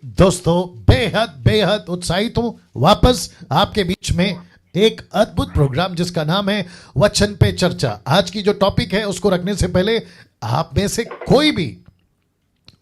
दोस्तों बेहद बेहद उत्साहित हूं वापस आपके बीच में एक अद्भुत प्रोग्राम जिसका नाम है वचन पे चर्चा। आज की जो टॉपिक है उसको रखने से पहले आप में से कोई भी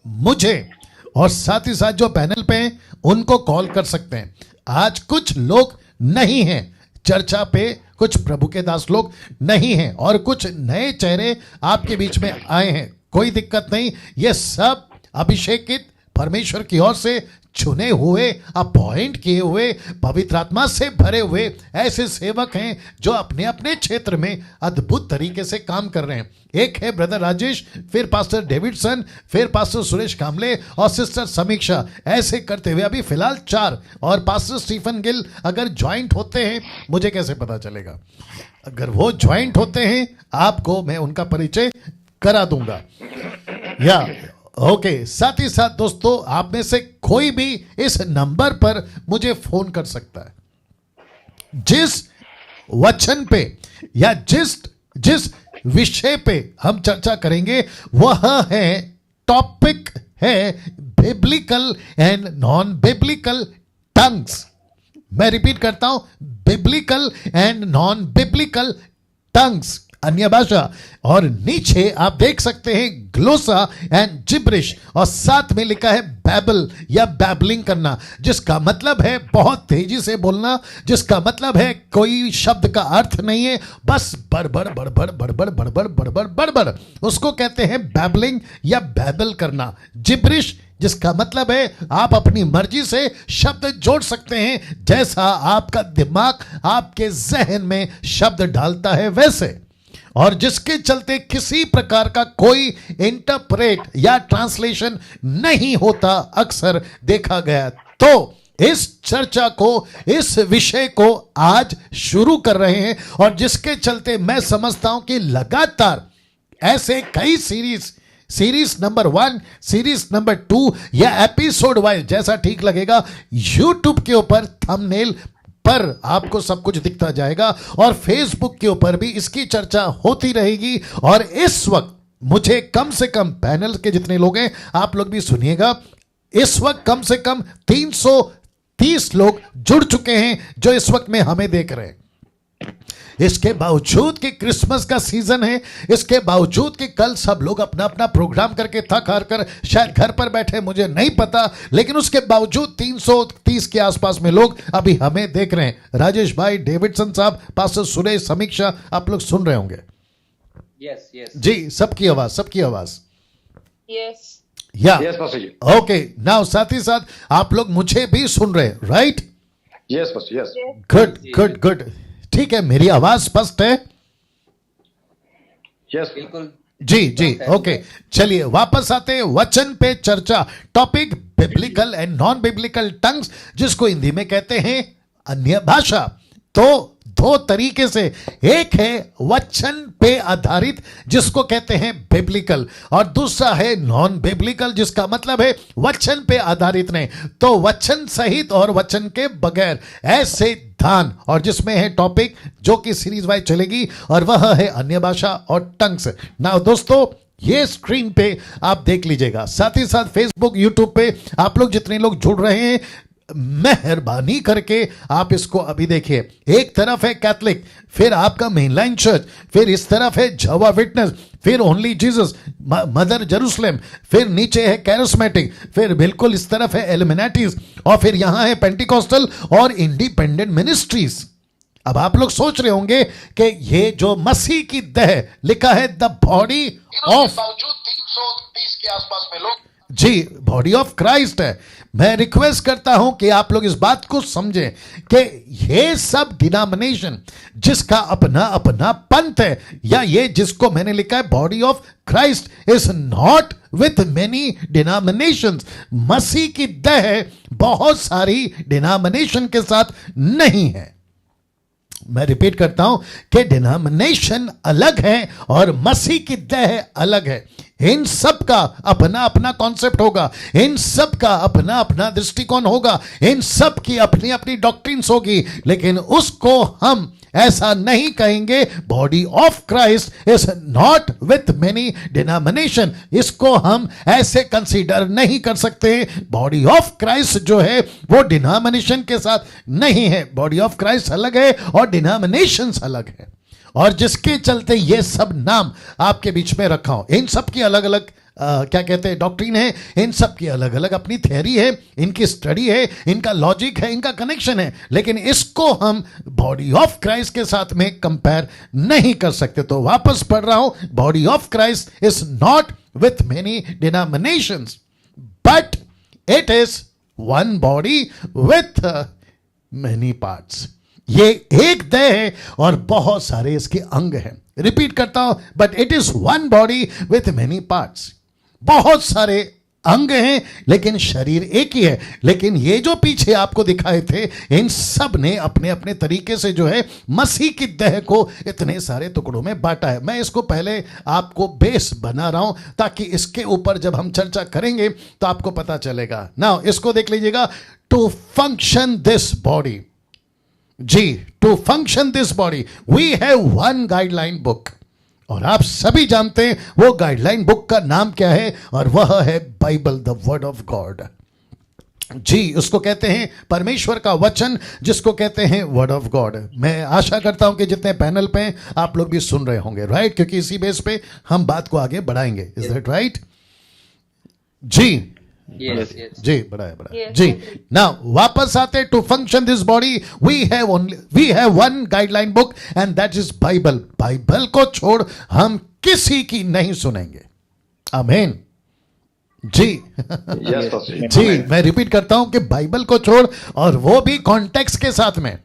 मुझे और साथ ही साथ जो पैनल पे हैं उनको कॉल कर सकते हैं। आज कुछ लोग नहीं हैं चर्चा पे, कुछ प्रभु के दास लोग नहीं हैं और कुछ नए चेहरे आपके बीच में आए हैं। कोई दिक्कत नहीं, ये सब अभिषेकित परमेश्वर की ओर से चुने हुए, अपॉइंट किए हुए, पवित्र आत्मा से भरे हुए ऐसे सेवक हैं जो अपने अपने क्षेत्र में अद्भुत तरीके से काम कर रहे हैं। एक है ब्रदर राजेश, फिर पास्टर डेविडसन, फिर पास्टर सुरेश कामले और सिस्टर समीक्षा। ऐसे करते हुए अभी फिलहाल 4 और पास्टर स्टीफन गिल अगर ज्वाइंट होते हैं, मुझे कैसे पता चलेगा? अगर वो ज्वाइंट होते हैं आपको मैं उनका परिचय करा दूंगा। या ओके, साथ ही साथ दोस्तों आप में से कोई भी इस नंबर पर मुझे फोन कर सकता है। जिस वचन पे या जिस विषय पे हम चर्चा करेंगे वह है, टॉपिक है biblical and non biblical tongues. मैं रिपीट करता हूं, biblical and non biblical tongues, अन्य भाषा। और नीचे आप देख सकते हैं ग्लोसा एंड जिब्रिश और साथ में लिखा है बैबल या बैबलिंग करना, जिसका मतलब है बहुत तेजी से बोलना, जिसका मतलब है कोई शब्द का अर्थ नहीं है, बस बड़बड़ बड़बड़ बड़बड़ बड़बड़ बड़बड़ बड़बड़, उसको कहते हैं बैबलिंग या बैबल करना। जिब्रिश जिसका मतलब है आप अपनी मर्जी से शब्द जोड़ सकते हैं, जैसा आपका दिमाग आपके जहन में शब्द डालता है वैसे, और जिसके चलते किसी प्रकार का कोई इंटरप्रेट या ट्रांसलेशन नहीं होता, अक्सर देखा गया। तो इस चर्चा को, इस विषय को आज शुरू कर रहे हैं और जिसके चलते मैं समझता हूं कि लगातार ऐसे कई सीरीज नंबर 1, सीरीज नंबर 2 या एपिसोड वाइज, जैसा ठीक लगेगा, यूट्यूब के ऊपर थंबनेल पर आपको सब कुछ दिखता जाएगा और फेसबुक के ऊपर भी इसकी चर्चा होती रहेगी। और इस वक्त मुझे कम से कम, पैनल के जितने लोग हैं आप लोग भी सुनिएगा, इस वक्त कम से कम 330 लोग जुड़ चुके हैं जो इस वक्त में हमें देख रहे हैं। इसके बावजूद कि क्रिसमस का सीजन है, इसके बावजूद कि कल सब लोग अपना अपना प्रोग्राम करके थक हार कर शायद घर पर बैठे, मुझे नहीं पता, लेकिन उसके बावजूद 330 के आसपास में लोग अभी हमें देख रहे हैं। राजेश भाई, डेविडसन साहब, पास्टर सुरेश, समीक्षा, आप लोग सुन रहे होंगे। यस यस जी, सबकी आवाज यस या यस पास्टर जी, ओके। नाउ साथ ही साथ आप लोग मुझे भी सुन रहे हैं, right? Yes pastor, yes good good good, ठीक है। मेरी आवाज स्पष्ट है? यस बिल्कुल जी ओके। चलिए वापस आते हैं वचन पे चर्चा। Topic biblical and non biblical tongues, जिसको हिंदी में कहते हैं अन्य भाषा। तो 2 तरीके से, एक है वचन पे आधारित जिसको कहते हैं बिब्लिकल, और दूसरा है नॉन बिब्लिकल जिसका मतलब है वचन पे आधारित नहीं, तो वचन सहित और वचन के बगैर, ऐसे धान। और जिसमें है टॉपिक जो कि सीरीज वाइज चलेगी और वह है अन्य भाषा और टंग्स। नाउ दोस्तों ये स्क्रीन पे आप देख लीजिएगा, साथ ही साथ फेसबुक, यूट्यूब पे आप लोग जितने लोग जुड़ रहे हैं, मेहरबानी करके आप इसको अभी देखिए। एक तरफ है कैथलिक, फिर आपका मेनलाइन चर्च, फिर इस तरफ है जवा विटनेस, फिर ओनली जीसस, मदर जेरूसलेम, फिर नीचे है कैरिस्मेटिक, फिर बिल्कुल इस तरफ है एलिमिनेटीज, और फिर यहां है पेंटिकॉस्टल और इंडिपेंडेंट मिनिस्ट्रीज। अब आप लोग सोच रहे होंगे कि ये जो मसीह की देह लिखा है द बॉडी ऑफ, 330 के आसपास में लोग, जी, बॉडी ऑफ क्राइस्ट है। मैं रिक्वेस्ट करता हूं कि आप लोग इस बात को समझें कि ये सब डिनोमिनेशन जिसका अपना अपना पंथ है, या ये जिसको मैंने लिखा है body of Christ, is not with many denominations. मसीह की देह बहुत सारी डिनोमिनेशन के साथ नहीं है। मैं रिपीट करता हूं कि डिनोमिनेशन अलग है और मसीह की देह अलग है। इन सब का अपना अपना कॉन्सेप्ट होगा, इन सब का अपना अपना दृष्टिकोण होगा, इन सब की अपनी अपनी डॉक्ट्रिन्स होगी, लेकिन उसको हम ऐसा नहीं कहेंगे body of Christ is not with many denomination. इसको हम ऐसे कंसीडर नहीं कर सकते। बॉडी ऑफ क्राइस्ट जो है वो डिनोमिनेशन के साथ नहीं है। बॉडी ऑफ क्राइस्ट अलग है और डिनोमिनेशंस अलग है। और जिसके चलते ये सब नाम आपके बीच में रखा हूं, इन सब की अलग अलग क्या कहते हैं डॉक्ट्रिन है, इन सब की अलग अलग अपनी थ्योरी है, इनकी स्टडी है, इनका लॉजिक है, इनका कनेक्शन है, लेकिन इसको हम बॉडी ऑफ क्राइस्ट के साथ में कंपेयर नहीं कर सकते। तो वापस पढ़ रहा हूं, body of Christ is not with many denominations but it is one body with many parts. ये एक देह है और बहुत सारे इसके अंग हैं। रिपीट करता हूं, but it is one body with many parts. बहुत सारे अंग हैं लेकिन शरीर एक ही है। लेकिन ये जो पीछे आपको दिखाए थे, इन सब ने अपने अपने तरीके से जो है मसीह की देह को इतने सारे टुकड़ों में बांटा है। मैं इसको पहले आपको बेस बना रहा हूं ताकि इसके ऊपर जब हम चर्चा करेंगे तो आपको पता चलेगा। नाउ इसको देख लीजिएगा, टू फंक्शन दिस बॉडी, जी, to function this body we have one guideline book. और आप सभी जानते हैं वो गाइडलाइन बुक का नाम क्या है, और वह है Bible, the word of God. जी, उसको कहते हैं परमेश्वर का वचन, जिसको कहते हैं वर्ड ऑफ गॉड। मैं आशा करता हूं कि जितने पैनल पे आप लोग भी सुन रहे होंगे, राइट? क्योंकि इसी बेस पे हम बात को आगे बढ़ाएंगे। Is that right? जी, Yes, yes. जी, बढ़ाए Yes, जी। agree. नाउ वापस आते, to function this body we have one guideline book and that is Bible. Bible को छोड़ हम किसी की नहीं सुनेंगे। आमीन। जी Yes, Pastor. जी, मैं रिपीट करता हूं कि बाइबल को छोड़, और वो भी कॉन्टेक्स्ट के साथ में,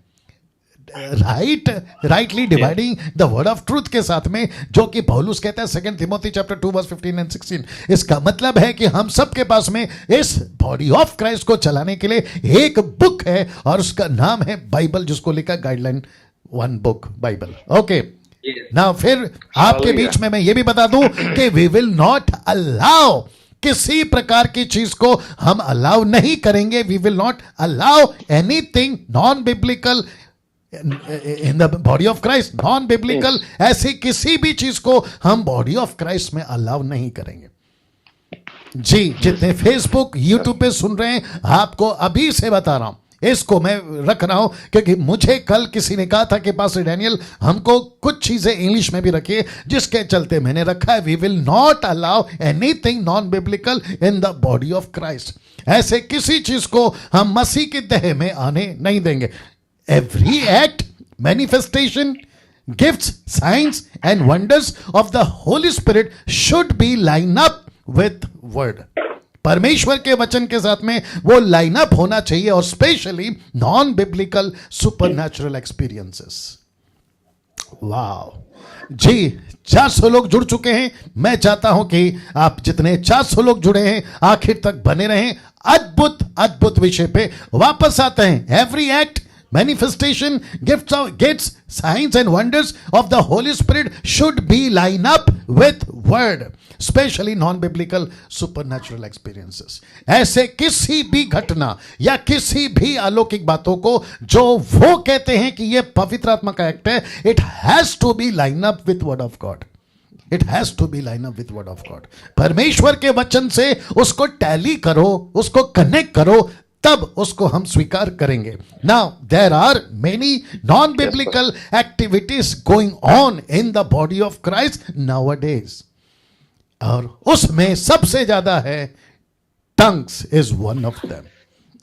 rightly dividing the word of truth के साथ में, जो कि पौलुस कहता है 2 तिमोथी चैप्टर 2 वर्स 15 एंड 16। इसका मतलब है कि हम सबके पास में इस बॉडी ऑफ क्राइस्ट को चलाने के लिए एक बुक है और उसका नाम है बाइबल, जिसको लिखा guideline one book, Bible. Okay, ना फिर आपके बीच में मैं ये भी बता दूं कि वी विल नॉट अलाउ, किसी प्रकार की चीज को हम अलाउ नहीं करेंगे। We will not allow anything non biblical in the body of Christ. Non biblical ऐसी किसी भी चीज को हम बॉडी ऑफ क्राइस्ट में अलाउ नहीं करेंगे। जी, जितने फेसबुक यूट्यूब पे सुन रहे हैं, आपको अभी से बता रहा हूं, इसको मैं रख रहा हूं क्योंकि मुझे कल किसी ने कहा था कि पास्टर डैनियल हमको कुछ चीजें इंग्लिश में भी रखिए, जिसके चलते मैंने रखा है, we will not allow anything non biblical in the body of Christ. ऐसे किसी चीज को हम मसीह की देह में आने नहीं देंगे। Every act, manifestation, gifts, signs and wonders of the Holy Spirit should be line up with word. परमेश्वर के वचन के साथ में वो लाइन अप होना चाहिए, और specially non biblical supernatural experiences. Wow जी, 400 लोग जुड़ चुके हैं। मैं चाहता हूं कि आप जितने 400 लोग जुड़े हैं आखिर तक बने रहें। अद्भुत अद्भुत विषय पे वापस आते हैं। Every act, manifestation, gifts, signs and wonders of the Holy Spirit should be line up with word, especially non-biblical supernatural experiences. ऐसे किसी भी घटना या किसी भी अलौकिक बातों को जो वो कहते हैं कि ये पवित्र आत्मा का एक्ट है, it has to be line up with word of God. It has to be line up with word of God. परमेश्वर के वचन से उसको टैली करो, उसको कनेक्ट करो, तब उसको हम स्वीकार करेंगे। Now there are many non biblical activities going on in the body of Christ nowadays, और उसमें सबसे ज्यादा है tongues is one of them.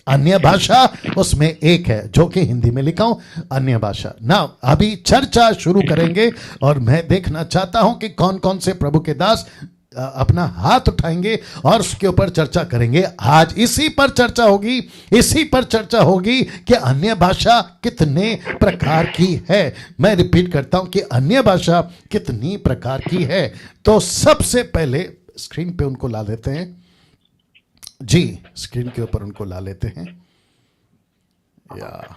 अन्य भाषा उसमें एक है, जो कि हिंदी में लिखा हूं, अन्य भाषा। नाउ अभी चर्चा शुरू करेंगे और मैं देखना चाहता हूं कि कौन कौन से प्रभु के दास अपना हाथ उठाएंगे और उसके ऊपर चर्चा करेंगे। आज इसी पर चर्चा होगी, इसी पर चर्चा होगी कि अन्य भाषा कितने प्रकार की है। मैं रिपीट करता हूं कि अन्य भाषा कितनी प्रकार की है। तो सबसे पहले स्क्रीन पे उनको ला लेते हैं। जी, स्क्रीन के ऊपर उनको ला लेते हैं। या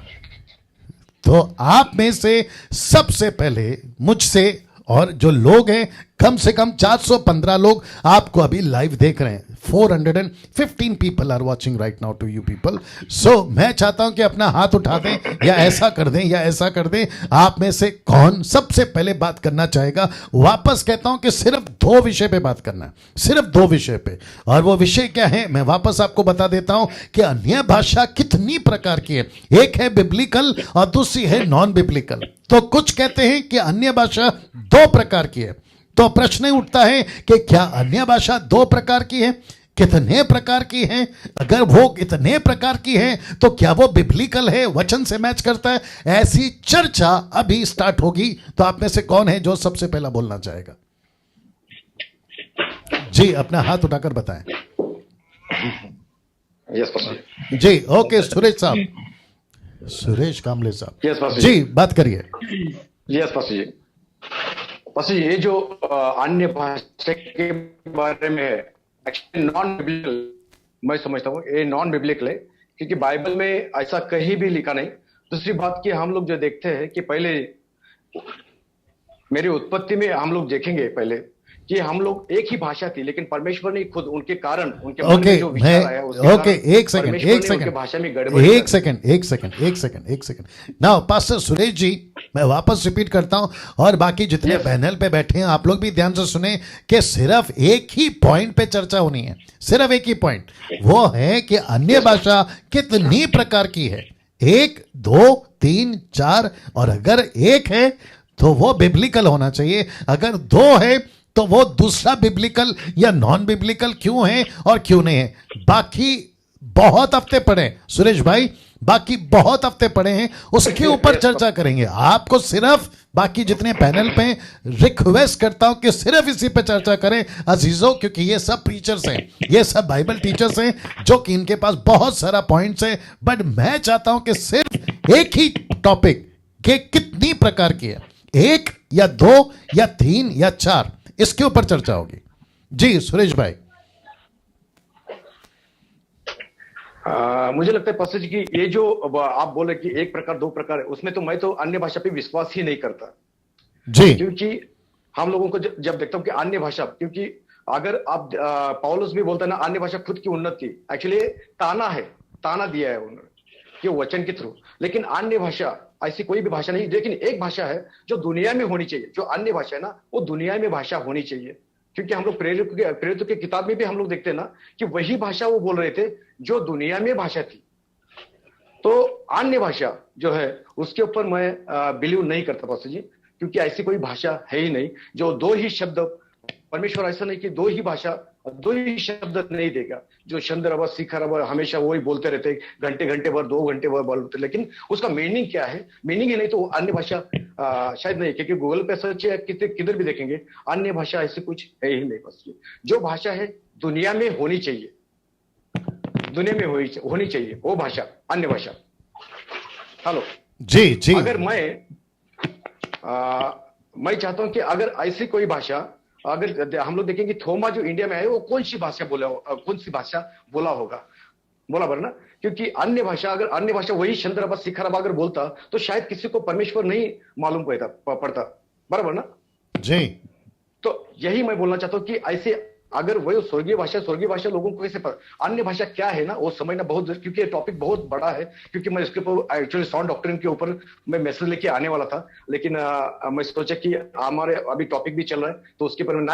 तो आप में से सबसे पहले मुझसे, और जो लोग हैं कम से कम 415 लोग आपको अभी लाइव देख रहे हैं। 415 people are watching right now to you people. So मैं चाहता हूं कि अपना हाथ उठा दें या ऐसा कर दें या ऐसा कर दें, आप में से कौन सबसे पहले बात करना चाहेगा। वापस कहता हूं कि सिर्फ 2 विषय पे बात करना है, सिर्फ 2 विषय पे। और वो विषय क्या है मैं वापस आपको बता देता हूं कि अन्य भाषा कितनी प्रकार की है। एक है बिब्लिकल और दूसरी है नॉन बिब्लिकल। तो कुछ कहते हैं कि अन्य भाषा 2 प्रकार की है। तो प्रश्न उठता है कि क्या अन्य भाषा 2 प्रकार की है, कितने प्रकार की है, अगर वो कितने प्रकार की है तो क्या वो बिब्लिकल है, वचन से मैच करता है। ऐसी चर्चा अभी स्टार्ट होगी। तो आप में से कौन है जो सबसे पहला बोलना चाहेगा? जी अपना हाथ उठाकर बताएं। यस पास्टर जी ओके सुरेश साहब, सुरेश कामले साहब यस पास्टर जी बात करिए। यस पास्टर जी। पास्टर जी, ये जो अन्य भाषा के बारे में है, एक्चुअली नॉन बिब्लिकल मैं समझता हूँ ये नॉन बिब्लिकल है, क्योंकि बाइबल में ऐसा कहीं भी लिखा नहीं। दूसरी बात कि हम लोग जो देखते हैं कि पहले मेरी उत्पत्ति में हम लोग देखेंगे पहले कि हम लोग एक ही भाषा थी, लेकिन परमेश्वर ने खुद उनके कारण उनके मन में जो विचार आया उसके कारण एक सेकंड उनके भाषा में गड़बड़ी एक second now pastor Suresh ji, मैं वापस रिपीट करता हूं और बाकी जितने पैनल पे बैठे हैं आप लोग भी ध्यान से सुने कि सिर्फ एक ही पॉइंट पे चर्चा होनी है, सिर्फ एक ही पॉइंट, वो है कि अन्य भाषा कितनी प्रकार की है। 1 2 3 4 और अगर 1 है तो वो बिब्लिकल होना चाहिए, अगर 2 है तो वो दूसरा बिब्लिकल या नॉन बिब्लिकल क्यों है और क्यों नहीं है। बाकी बहुत हफ्ते पढ़े सुरेश भाई, बाकी बहुत हफ्ते पढ़े हैं, उसके ऊपर चर्चा करेंगे। आपको सिर्फ बाकी जितने पैनल पे रिक्वेस्ट करता हूं कि सिर्फ इसी पे चर्चा करें अजीजों, क्योंकि ये सब प्रीचर्स हैं, ये सब बाइबल टीचर्स हैं जो कि इनके पास बहुत सारा पॉइंट्स है। बट मैं चाहता हूं कि सिर्फ एक ही टॉपिक के कितनी प्रकार की है, 1 या 2 या 3 या 4, इसके ऊपर चर्चा होगी। जी सुरेश भाई। मुझे लगता है पास्टर जी कि ये जो आप बोले कि 1 प्रकार 2 प्रकार है, उसमें तो मैं तो अन्य भाषा पे विश्वास ही नहीं करता जी, क्योंकि हम लोगों को जब देखता हूं कि अन्य भाषा, क्योंकि अगर आप पौलुस भी बोलता है ना अन्य भाषा खुद की उन्नति, एक्चुअली ताना है, ताना दिया है उन्होंने कि वचन के थ्रू। लेकिन अन्य भाषा ऐसी कोई भी भाषा नहीं, लेकिन एक भाषा है जो दुनिया में होनी चाहिए। जो अन्य भाषा है ना वो दुनिया में भाषा होनी चाहिए, क्योंकि हम लोग प्रेरितों की किताब में भी हम लोग देखते हैं ना कि वही भाषा वो बोल रहे थे जो दुनिया में भाषा थी। तो अन्य भाषा जो है उसके ऊपर मैं बिलीव नहीं करता पास्टर जी, क्योंकि ऐसी कोई भाषा है ही नहीं जो 2 ही शब्द, परमेश्वर ऐसा नहीं कि 2 ही भाषा 2 ही शब्द नहीं देगा। जो शंदर अब शिखर अब हमेशा वही बोलते रहते, घंटे घंटे भर 2 घंटे भर बोलते, लेकिन उसका मीनिंग क्या है, मीनिंग ही नहीं तो अन्य भाषा शायद नहीं, क्योंकि गूगल पे सर्च या किधर भी देखेंगे अन्य भाषा ऐसी कुछ है ही नहीं। बस जो भाषा है दुनिया में होनी चाहिए, दुनिया में होनी चाहिए वो भाषा, अन्य भाषा। हेलो जी जी, अगर मैं चाहता हूं कि अगर ऐसी कोई भाषा, अगर हम लोग देखेंगे थोमा जो इंडिया में आए वो कौन सी भाषा बोला होगा, बोला बर ना, क्योंकि अन्य भाषा, अगर अन्य भाषा वही शंद्रबा शिखरबा अगर बोलता तो शायद किसी को परमेश्वर नहीं मालूम पड़ता, बराबर ना। जी तो यही मैं बोलना चाहता हूँ कि ऐसे अगर वही स्वर्गीय भाषा लोगों को कैसे अन्य भाषा क्या है ना वो समझना बहुत, क्योंकि ये टॉपिक बहुत बड़ा है। क्योंकि मैं इसके ऊपर एक्चुअली साउंड डॉक्ट्रिन के ऊपर मैं मैसेज लेके आने वाला था, लेकिन मैं सोचा कि हमारे अभी टॉपिक भी चल रहा है तो उसके ऊपर मैं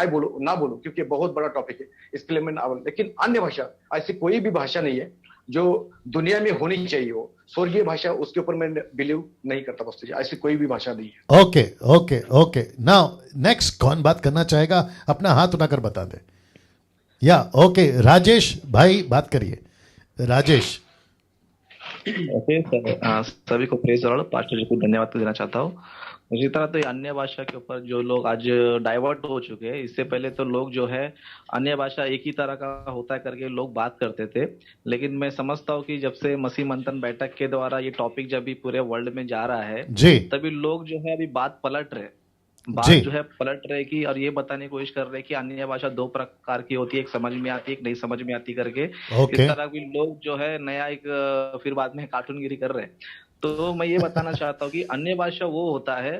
ना बोलूं क्योंकि बहुत बड़ा टॉपिक है, इसके लिए मैं ना बोलूं। लेकिन अन्य भाषा ऐसी कोई भी भाषा नहीं है जो दुनिया में होनी चाहिए हो, स्वर्गीय भाषा, उसके ऊपर मैं बिलीव नहीं करता पास्टर जी, ऐसी कोई भी भाषा नहीं है। Okay okay okay, now next कौन बात करना चाहेगा, अपना हाथ उठाकर बता दे। या ओके राजेश भाई बात करिए, राजेश। ओके सर, सभी को प्रेज लॉर्ड, पास्टर जी को धन्यवाद देना चाहता हूँ। उसी तरह तो अन्य भाषा के ऊपर जो लोग आज डाइवर्ट हो चुके हैं, इससे पहले तो लोग जो है अन्य भाषा एक ही तरह का होता है करके लोग बात करते थे। लेकिन मैं समझता हूँ कि जब से मसीह मंथन बैठक के द्वारा ये टॉपिक जब भी पूरे वर्ल्ड में जा रहा है जी, तभी लोग जो है अभी बात पलट रहे कि और ये बताने की कोशिश कर रहे हैं कि अन्य भाषा 2 प्रकार की होती है, एक समझ में आती है, एक नहीं समझ में आती करके। इस तरह भी लोग जो है नया एक फिर बाद में कार्टूनगिरी कर रहे हैं। तो मैं ये बताना चाहता हूँ कि अन्य भाषा वो होता है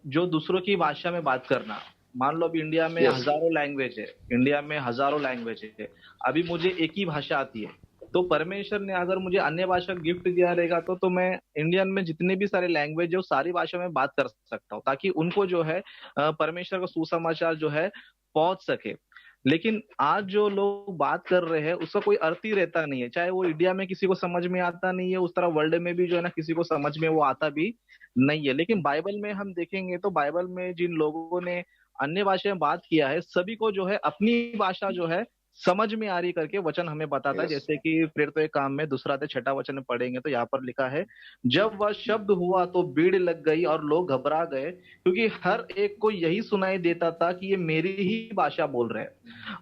जो दूसरों की भाषा में बात करना, मान लो अभी इंडिया में Yes. हजारों लैंग्वेज है, इंडिया में हजारों लैंग्वेज है, अभी मुझे एक ही भाषा आती है, तो परमेश्वर ने अगर मुझे अन्य भाषा गिफ्ट दिया रहेगा तो मैं इंडियन में जितने भी सारे लैंग्वेज है वो सारी भाषा में बात कर सकता हूँ, ताकि उनको जो है परमेश्वर का सुसमाचार जो है पहुंच सके। लेकिन आज जो लोग बात कर रहे हैं उसका कोई अर्थ ही रहता नहीं है, चाहे वो इंडिया में किसी को समझ में आता नहीं है, उस तरह वर्ल्ड में भी जो है ना किसी को समझ में वो आता भी नहीं है। लेकिन बाइबल में हम देखेंगे तो बाइबल में जिन लोगों ने अन्य भाषा में बात किया है सभी को जो है अपनी भाषा जो है समझ में आ रही करके वचन हमें बताता है। Yes. जैसे कि प्रेरितों के काम में 2 से 6 वचन में पढ़ेंगे तो यहाँ पर लिखा है, जब वह शब्द हुआ तो भीड़ लग गई और लोग घबरा गए, क्योंकि हर एक को यही सुनाई देता था कि ये मेरी ही भाषा बोल रहे हैं।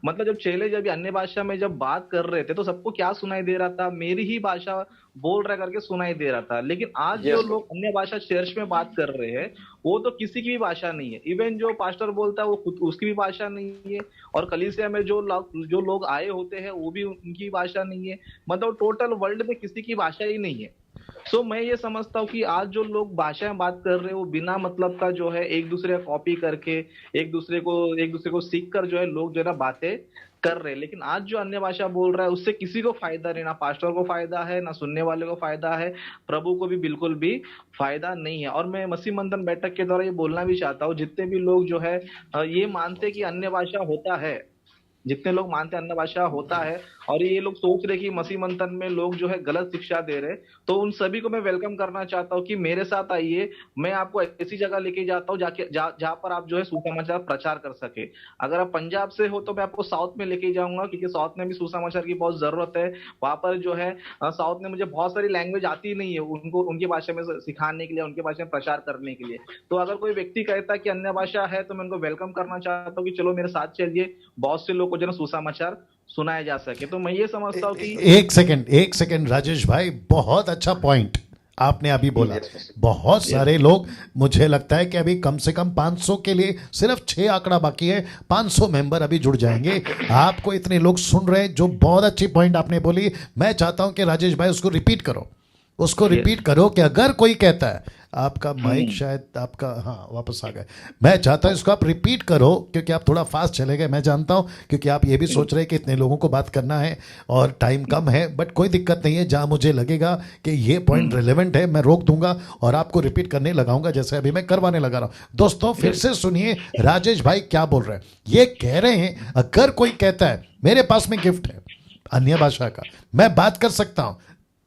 मतलब जब चेले जब अन्य भाषा में जब बात कर रहे थे तो सबको क्या सुनाई दे रहा था, मेरी ही भाषा बोल रहा करके सुनाई दे रहा था। लेकिन आज जो Yes, लोग अन्य भाषा चर्च में बात कर रहे हैं वो तो किसी की भी भाषा नहीं है, इवन जो पास्टर बोलता है वो खुद उसकी भी भाषा नहीं है, और कलीसिया में जो लोग आए होते हैं वो भी उनकी भाषा नहीं है, मतलब टोटल वर्ल्ड में किसी की भाषा ही नहीं है। सो मैं ये समझता हूँ कि आज जो लोग भाषा में बात कर रहे हैं वो बिना मतलब का जो है एक दूसरे का कॉपी करके एक दूसरे को सीख कर जो है लोग जो है ना बातें कर रहे हैं। लेकिन आज जो अन्य भाषा बोल रहा है उससे किसी को फायदा नहीं, ना पास्टर को फायदा है, ना सुनने वाले को फायदा है, प्रभु को भी बिल्कुल भी फायदा नहीं है। और मैं मसीह मंथन बैठक के द्वारा ये बोलना भी चाहता हूँ, जितने भी लोग जो है ये मानते कि अन्य भाषा होता है, जितने लोग मानते हैं अन्य भाषा होता है और ये लोग सोच रहे कि मसीह मंथन में लोग जो है गलत शिक्षा दे रहे, तो उन सभी को मैं वेलकम करना चाहता हूँ कि मेरे साथ आइए, मैं आपको ऐसी जगह लेके जाता हूँ जहाँ पर आप जो है सुसमाचार प्रचार कर सके। अगर आप पंजाब से हो तो मैं आपको साउथ में लेके जाऊंगा, क्योंकि साउथ में भी सुसमाचार की बहुत जरूरत है। वहां पर जो है साउथ में मुझे बहुत सारी लैंग्वेज आती नहीं है उनको उनकी भाषा में सिखाने के लिए, उनकी भाषा में प्रचार करने के लिए। तो अगर कोई व्यक्ति कहता है कि अन्य भाषा है तो मैं उनको वेलकम करना चाहता हूँ कि चलो मेरे साथ चलिए, बहुत से लोग को जो है सुसमाचार सुनाया जा सके। तो मैं ये समझता हूँ कि एक सेकंड राजेश भाई, बहुत अच्छा पॉइंट आपने अभी बोला। Yes. बहुत सारे लोग, मुझे लगता है कि अभी कम से कम 500 के लिए सिर्फ 6 आंकड़ा बाकी है, 500 मेंबर अभी जुड़ जाएंगे। आपको इतने लोग सुन रहे हैं, जो बहुत अच्छी पॉइंट आपने बोली। मैं चाहता हूं कि राजेश भाई उसको रिपीट करो, कि अगर कोई कहता है, आपका माइक शायद आपका, हाँ वापस आ गए। मैं चाहता हूं इसको आप रिपीट करो, क्योंकि आप थोड़ा फास्ट चले गए, मैं जानता हूं, क्योंकि आप ये भी सोच रहे हैं कि इतने लोगों को बात करना है और टाइम कम है। बट कोई दिक्कत नहीं है, जहां मुझे लगेगा कि ये पॉइंट रिलेवेंट है मैं रोक दूंगा और आपको रिपीट करने लगाऊंगा, जैसे अभी मैं करवाने लगा रहा हूं। दोस्तों फिर से सुनिए राजेश भाई क्या बोल रहे हैं। ये कह रहे हैं अगर कोई कहता है मेरे पास में गिफ्ट है अन्य भाषा का, मैं बात कर सकता हूं,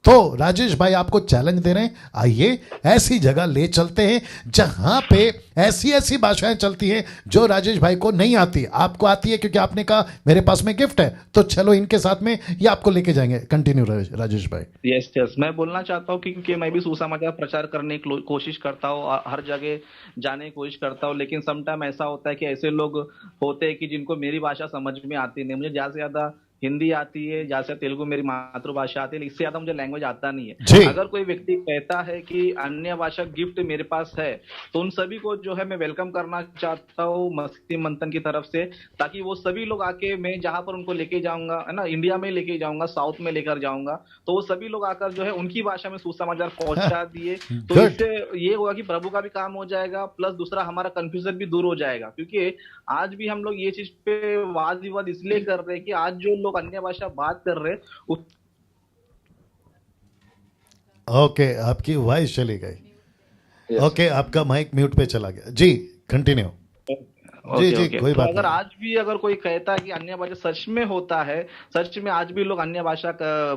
तो राजेश भाई आपको चैलेंज दे रहे हैं, आइए ऐसी जगह ले चलते हैं जहां पे ऐसी भाषाएं चलती हैं जो राजेश भाई को नहीं आती, आपको आती है, क्योंकि आपने कहा मेरे पास में गिफ्ट है, तो चलो इनके साथ में ये आपको लेके जाएंगे। कंटिन्यू राजेश भाई। यस मैं बोलना चाहता हूँ क्योंकि मैं भी सुसमाचार प्रचार करने की कोशिश करता हूँ, हर जगह जाने की कोशिश करता हूँ। लेकिन समटाइम ऐसा होता है कि ऐसे लोग होते हैं कि जिनको मेरी भाषा समझ में आती नहीं। मुझे ज्यादा से ज्यादा हिंदी आती है, ज्यादा से तेलुगु मेरी मातृभाषा आती है, इससे ज्यादा मुझे लैंग्वेज आता नहीं है। अगर कोई व्यक्ति कहता है कि अन्य भाषा गिफ्ट मेरे पास है, तो उन सभी को जो है मैं वेलकम करना चाहता हूँ मसीह मंथन की तरफ से, ताकि वो सभी लोग आके, मैं जहां पर उनको लेके जाऊंगा है ना, इंडिया में लेके जाऊंगा, साउथ में लेकर जाऊंगा, तो वो सभी लोग आकर जो है उनकी भाषा में सुसमाचार पहुंचा दिए। तो इससे ये होगा कि प्रभु का भी काम हो जाएगा, प्लस दूसरा हमारा कंफ्यूजन भी दूर हो जाएगा। क्योंकि आज भी हम लोग ये चीज पे वाद विवाद इसलिए कर रहे हैं कि आज जो लोग अन्य भाषा बात कर रहे हैं। ओके, आपकी वॉइस चली गई। ओके, आपका माइक म्यूट पे चला गया। जी कंटिन्यू। जी कोई बात अगर आज भी अगर कोई कहता है कि अन्य भाषा सच में होता है, सच में आज भी लोग अन्य भाषा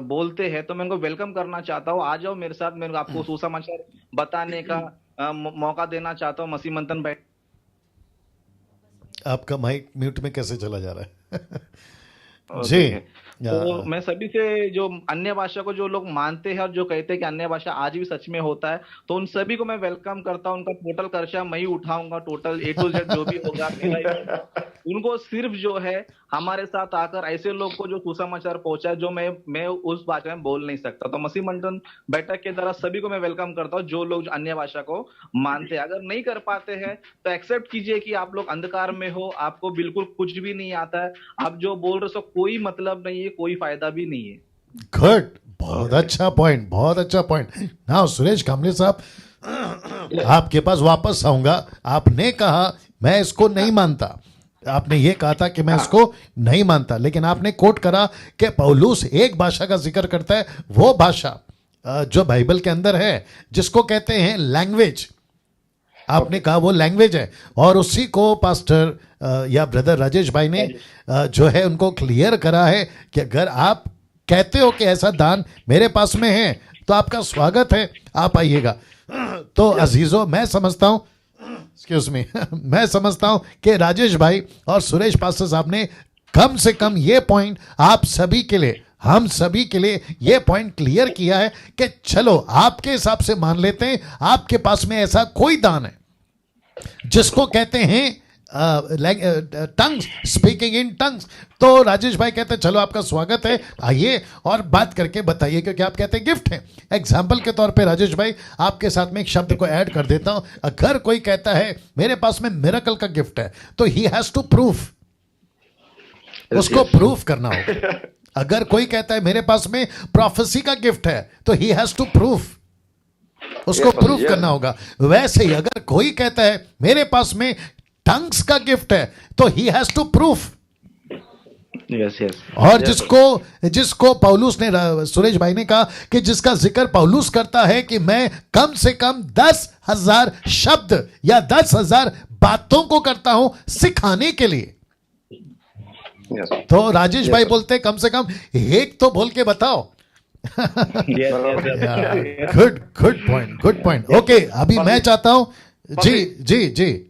बोलते हैं, तो मैं उनको वेलकम करना चाहता हूँ। आ जाओ मेरे साथ, मैं आपको सुसमाचार बताने का मौका देना चाहता हूँ। मसीह मंथन बैठ, आपका माइक म्यूट में कैसे चला जा रहा है? जी तो मैं सभी से, जो अन्य भाषा को जो लोग मानते हैं और जो कहते हैं कि अन्य भाषा आज भी सच में होता है, तो उन सभी को मैं वेलकम करता हूं। उनका टोटल खर्चा मैं ही उठाऊंगा, टोटल A to Z जो भी होगा उनको सिर्फ जो है हमारे साथ आकर ऐसे लोग को जो सुसमाचार पहुंचा जो मैं उस भाषा में बोल नहीं सकता। तो मसीह मंथन बैठक के द्वारा सभी को मैं वेलकम करता हूँ, जो लोग अन्य भाषा को मानते हैं। अगर नहीं कर पाते हैं तो एक्सेप्ट कीजिए कि आप लोग अंधकार में हो, आपको बिल्कुल कुछ भी नहीं आता है, आप जो बोल रहे हो कोई मतलब नहीं है, कोई फायदा भी नहीं है। गुड, बहुत अच्छा पॉइंट, बहुत अच्छा पॉइंट। नाउ सुरेश कामले साहब, आपके पास वापस आऊंगा। आपने कहा मैं इसको नहीं मानता। आपने ये कहा था कि मैं इसको नहीं मानता, लेकिन आपने कोट करा कि पौलुस एक भाषा का जिक्र करता है, वो भाषा जो बाइबल के अंदर है जिसको कहते हैं लैंग्वेज। आपने कहा वो लैंग्वेज है, और उसी को पास्टर या ब्रदर राजेश भाई ने जो है उनको क्लियर करा है कि अगर आप कहते हो कि ऐसा दान मेरे पास में है तो आपका स्वागत है, आप आइएगा। तो अजीजों, मैं समझता हूं, एक्सक्यूज मी, मैं समझता हूं कि राजेश भाई और सुरेश पास्टर साहब ने कम से कम ये पॉइंट आप सभी के लिए, हम सभी के लिए ये पॉइंट क्लियर किया है कि चलो आपके हिसाब से मान लेते हैं आपके पास में ऐसा कोई दान है जिसको कहते हैं टंग्स, स्पीकिंग इन टंग्स। तो राजेश भाई कहते हैं चलो आपका स्वागत है, आइए और बात करके बताइए, क्योंकि आप कहते हैं गिफ्ट है। एग्जाम्पल के तौर पे राजेश भाई आपके साथ में एक शब्द को ऐड कर देता हूं। अगर कोई कहता है मेरे पास में मिरेकल का गिफ्ट है तो ही हैज टू प्रूफ, उसको प्रूफ करना होगा। अगर कोई कहता है मेरे पास में प्रोफेसी का गिफ्ट है तो ही हैज टू प्रूफ, उसको प्रूफ करना होगा। वैसे ही अगर कोई कहता है मेरे पास में टंग्स का गिफ्ट है तो ही हैज टू प्रूफ। और जिसको पौलुस ने, सुरेश भाई ने कहा कि जिसका जिक्र पौलुस करता है कि मैं कम से कम 10,000 शब्द या 10,000 बातों को करता हूं सिखाने के लिए। तो राजेश भाई बोलते कम से कम एक तो बोल के बताओ। Good point. ओके, अभी मैं चाहता हूं, जी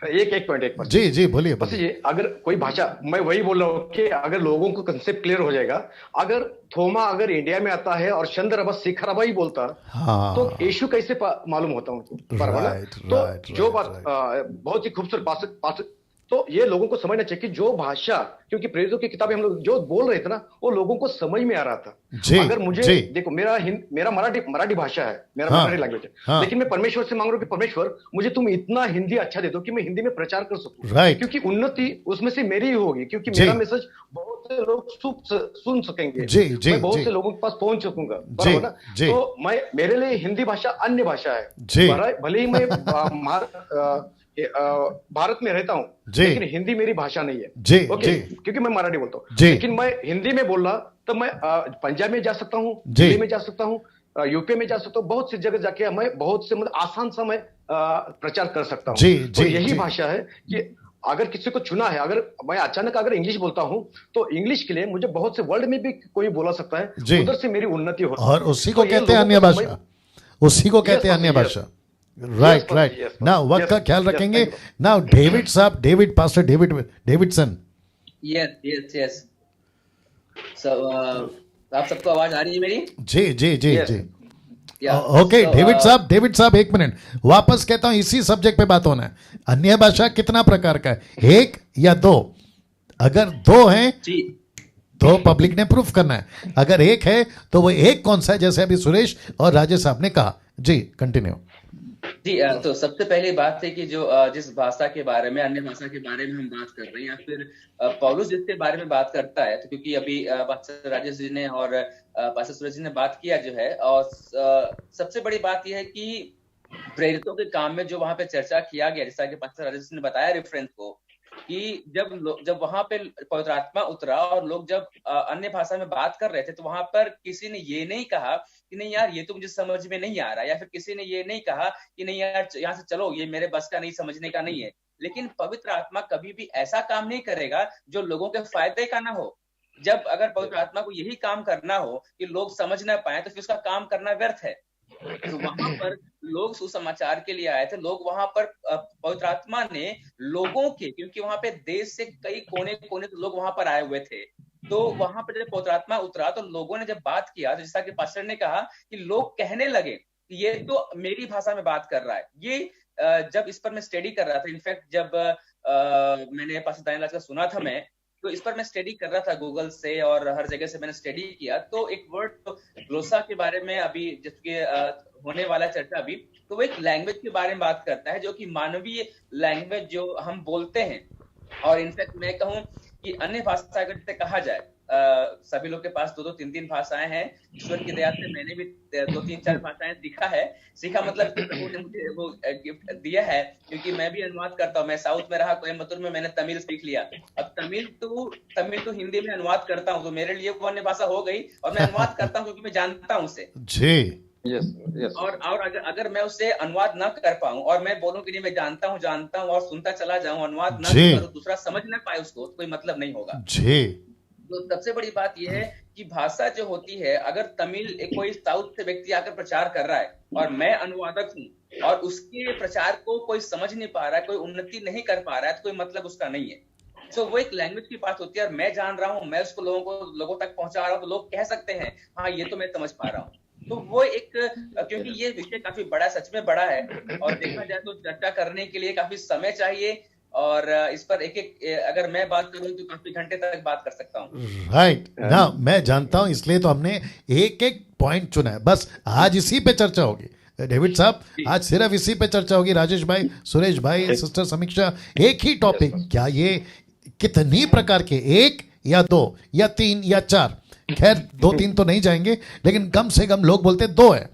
एक पॉइंट जी बोलिए। बस ये, अगर कोई भाषा, मैं वही बोल रहा हूँ कि अगर लोगों को कंसेप्ट क्लियर हो जाएगा, अगर थोमा अगर इंडिया में आता है और चंद्र बस सिखरबा ही बोलता, हाँ, तो यीशु कैसे मालूम होता उनको? तो जो बात बहुत ही खूबसूरत तो ये लोगों को समझना चाहिए कि जो भाषा, क्योंकि प्रेरितों की किताबें हम लोग जो बोल रहे थे ना, वो लोगों को समझ में आ रहा था। अगर मुझे देखो, मेरा मराठी भाषा है, मेरा मराठी लैंग्वेज है, लेकिन मैं परमेश्वर से मांग रहा हूँ कि परमेश्वर मुझे तुम इतना हिंदी अच्छा दे दो कि मैं हिंदी में प्रचार कर सकूं, क्योंकि उन्नति उसमें से मेरी ही होगी, क्योंकि मेरा मैसेज बहुत से लोग सुन सकेंगे, मैं बहुत से लोगों के पास पहुंच सकूंगा, बराबर ना? तो मेरे लिए हिंदी भाषा अन्य भाषा है। भले ही मैं भारत में रहता हूँ, लेकिन हिंदी मेरी भाषा नहीं है, ओके, क्योंकि मैं मराठी बोलता हूँ। लेकिन मैं हिंदी में बोल रहा, तो मैं पंजाब में जा सकता हूँ, दिल्ली में जा सकता हूँ, यूपी में जा सकता हूँ, बहुत सी जगह जाके मैं बहुत से मतलब आसान सा मैं प्रचार कर सकता हूँ। तो यही भाषा है कि अगर किसी को चुना है, अगर मैं अचानक अगर इंग्लिश बोलता हूँ तो इंग्लिश के लिए मुझे बहुत से वर्ल्ड में भी कोई बोला सकता है, उधर से मेरी उन्नति हो, और उसी को कहते हैं अन्य भाषा, उसी को कहते हैं अन्य भाषा। राइट। नाउ वक्त का ख्याल रखेंगे। नाउ डेविड साहब, पास्टर डेविडसन। यस। सो आप सबको आवाज आ रही है मेरी? जी। ओके, डेविड साहब एक मिनट, वापस कहता हूं, इसी सब्जेक्ट पे बात होना है। अन्य भाषा कितना प्रकार का है, एक या दो? अगर दो हैं तो पब्लिक ने प्रूफ करना है, अगर एक है तो वो एक कौन सा है, जैसे अभी सुरेश और राजेश साहब ने कहा। जी कंटिन्यू। जी, तो सबसे पहली बात है कि जो जिस भाषा के बारे में, अन्य भाषा के बारे में हम बात कर रहे हैं, या फिर पौलुस जिसके बारे में बात करता है, तो क्योंकि अभी पास्टर राजेश जी ने और पास्टर सूरज जी ने बात किया जो है, और सबसे बड़ी बात यह है कि प्रेरितों के काम में जो वहां पे चर्चा किया गया, जैसा कि पास्टर राजेश ने बताया रेफरेंस को, कि जब वहां पे पवित्र आत्मा उतरा और लोग जब अन्य भाषा में बात कर रहे थे, तो वहां पर किसी ने ये नहीं कहा कि नहीं यार ये तो मुझे समझ में नहीं आ रहा, या फिर किसी ने ये नहीं कहा कि नहीं यार यहाँ से चलो, ये मेरे बस का नहीं, समझने का नहीं है। लेकिन पवित्र आत्मा कभी भी ऐसा काम नहीं करेगा जो लोगों के फायदे का ना हो। जब अगर पवित्र आत्मा को यही काम करना हो कि लोग समझ ना पाए, तो फिर उसका काम करना व्यर्थ है। तो वहां पर लोग सुसमाचार के लिए आए थे, लोग वहां पर पवित्र आत्मा ने लोगों के, क्योंकि वहां पे देश से कई कोने कोने से लोग वहां पर आए हुए थे, तो वहां पर जब पवित्र आत्मा उतरा तो लोगों ने जब बात किया, तो जैसा कि पास्टर ने कहा कि लोग कहने लगे कि ये तो मेरी भाषा में बात कर रहा है। ये जब इस पर मैं स्टडी कर रहा था, इनफैक्ट जब मैंने पास्टर दानियल का सुना था, मैं तो इस पर मैं स्टडी कर रहा था गूगल से और हर जगह से मैंने स्टडी किया, तो एक वर्ड ग्लोसा के बारे में अभी जिसके होने वाला चर्चा अभी, तो वो एक लैंग्वेज के बारे में बात करता है जो कि मानवीय लैंग्वेज जो हम बोलते हैं। और इनफैक्ट मैं कहूँ कि अन्य भाषा अगर जैसे कहा जाए, सभी लोग के पास 2-2, 3-3 भाषाएं हैं। ईश्वर की दया से मैंने भी 2-3-4 भाषाएं सीखा मतलब उन्होंने मुझे वो गिफ्ट दिया है, क्योंकि मैं भी अनुवाद करता हूँ। मैं साउथ में रहा, कोयम्बतूर में, मैंने तमिल सीख लिया। अब तमिल तो हिंदी में अनुवाद करता हूँ, तो मेरे लिए वो अन्य भाषा हो गई, और मैं अनुवाद करता हूँ क्योंकि मैं जानता हूँ उसे जी। यस और अगर मैं उससे अनुवाद न कर पाऊं और मैं बोलूं कि नहीं मैं जानता हूं और सुनता चला जाऊं, अनुवाद न जी। करूं, दूसरा समझ ना पाए उसको, तो कोई मतलब नहीं होगा। जी तो सबसे बड़ी बात यह है कि भाषा जो होती है, अगर तमिल कोई साउथ से व्यक्ति आकर प्रचार कर रहा है और मैं अनुवादक हूं और उसके प्रचार को कोई समझ नहीं पा रहा है, कोई उन्नति नहीं कर पा रहा है, तो कोई मतलब उसका नहीं है। तो वो एक लैंग्वेज की बात होती है, और मैं जान रहा हूँ, मैं उसको लोगों तक पहुंचा रहा हूँ, तो लोग कह सकते हैं हाँ ये तो मैं समझ पा रहा हूँ। तो वो एक, क्योंकि ये विषय काफी बड़ा, सच में बड़ा है, और देखा जाए तो चर्चा करने के लिए काफी समय चाहिए, और इस पर एक अगर मैं बात करूं तो काफी घंटे तक बात कर सकता हूं। राइट ना, मैं जानता हूं, इसलिए तो हमने एक एक पॉइंट चुना है। बस आज इसी पे चर्चा होगी डेविड साहब, आज सिर्फ इसी पे चर्चा होगी। राजेश भाई, सुरेश भाई, सिस्टर समीक्षा, एक ही टॉपिक। क्या ये कितनी प्रकार के, 1 या 2 या 3 या 4, खैर 2-3 तो नहीं जाएंगे, लेकिन कम से कम लोग बोलते 2 है,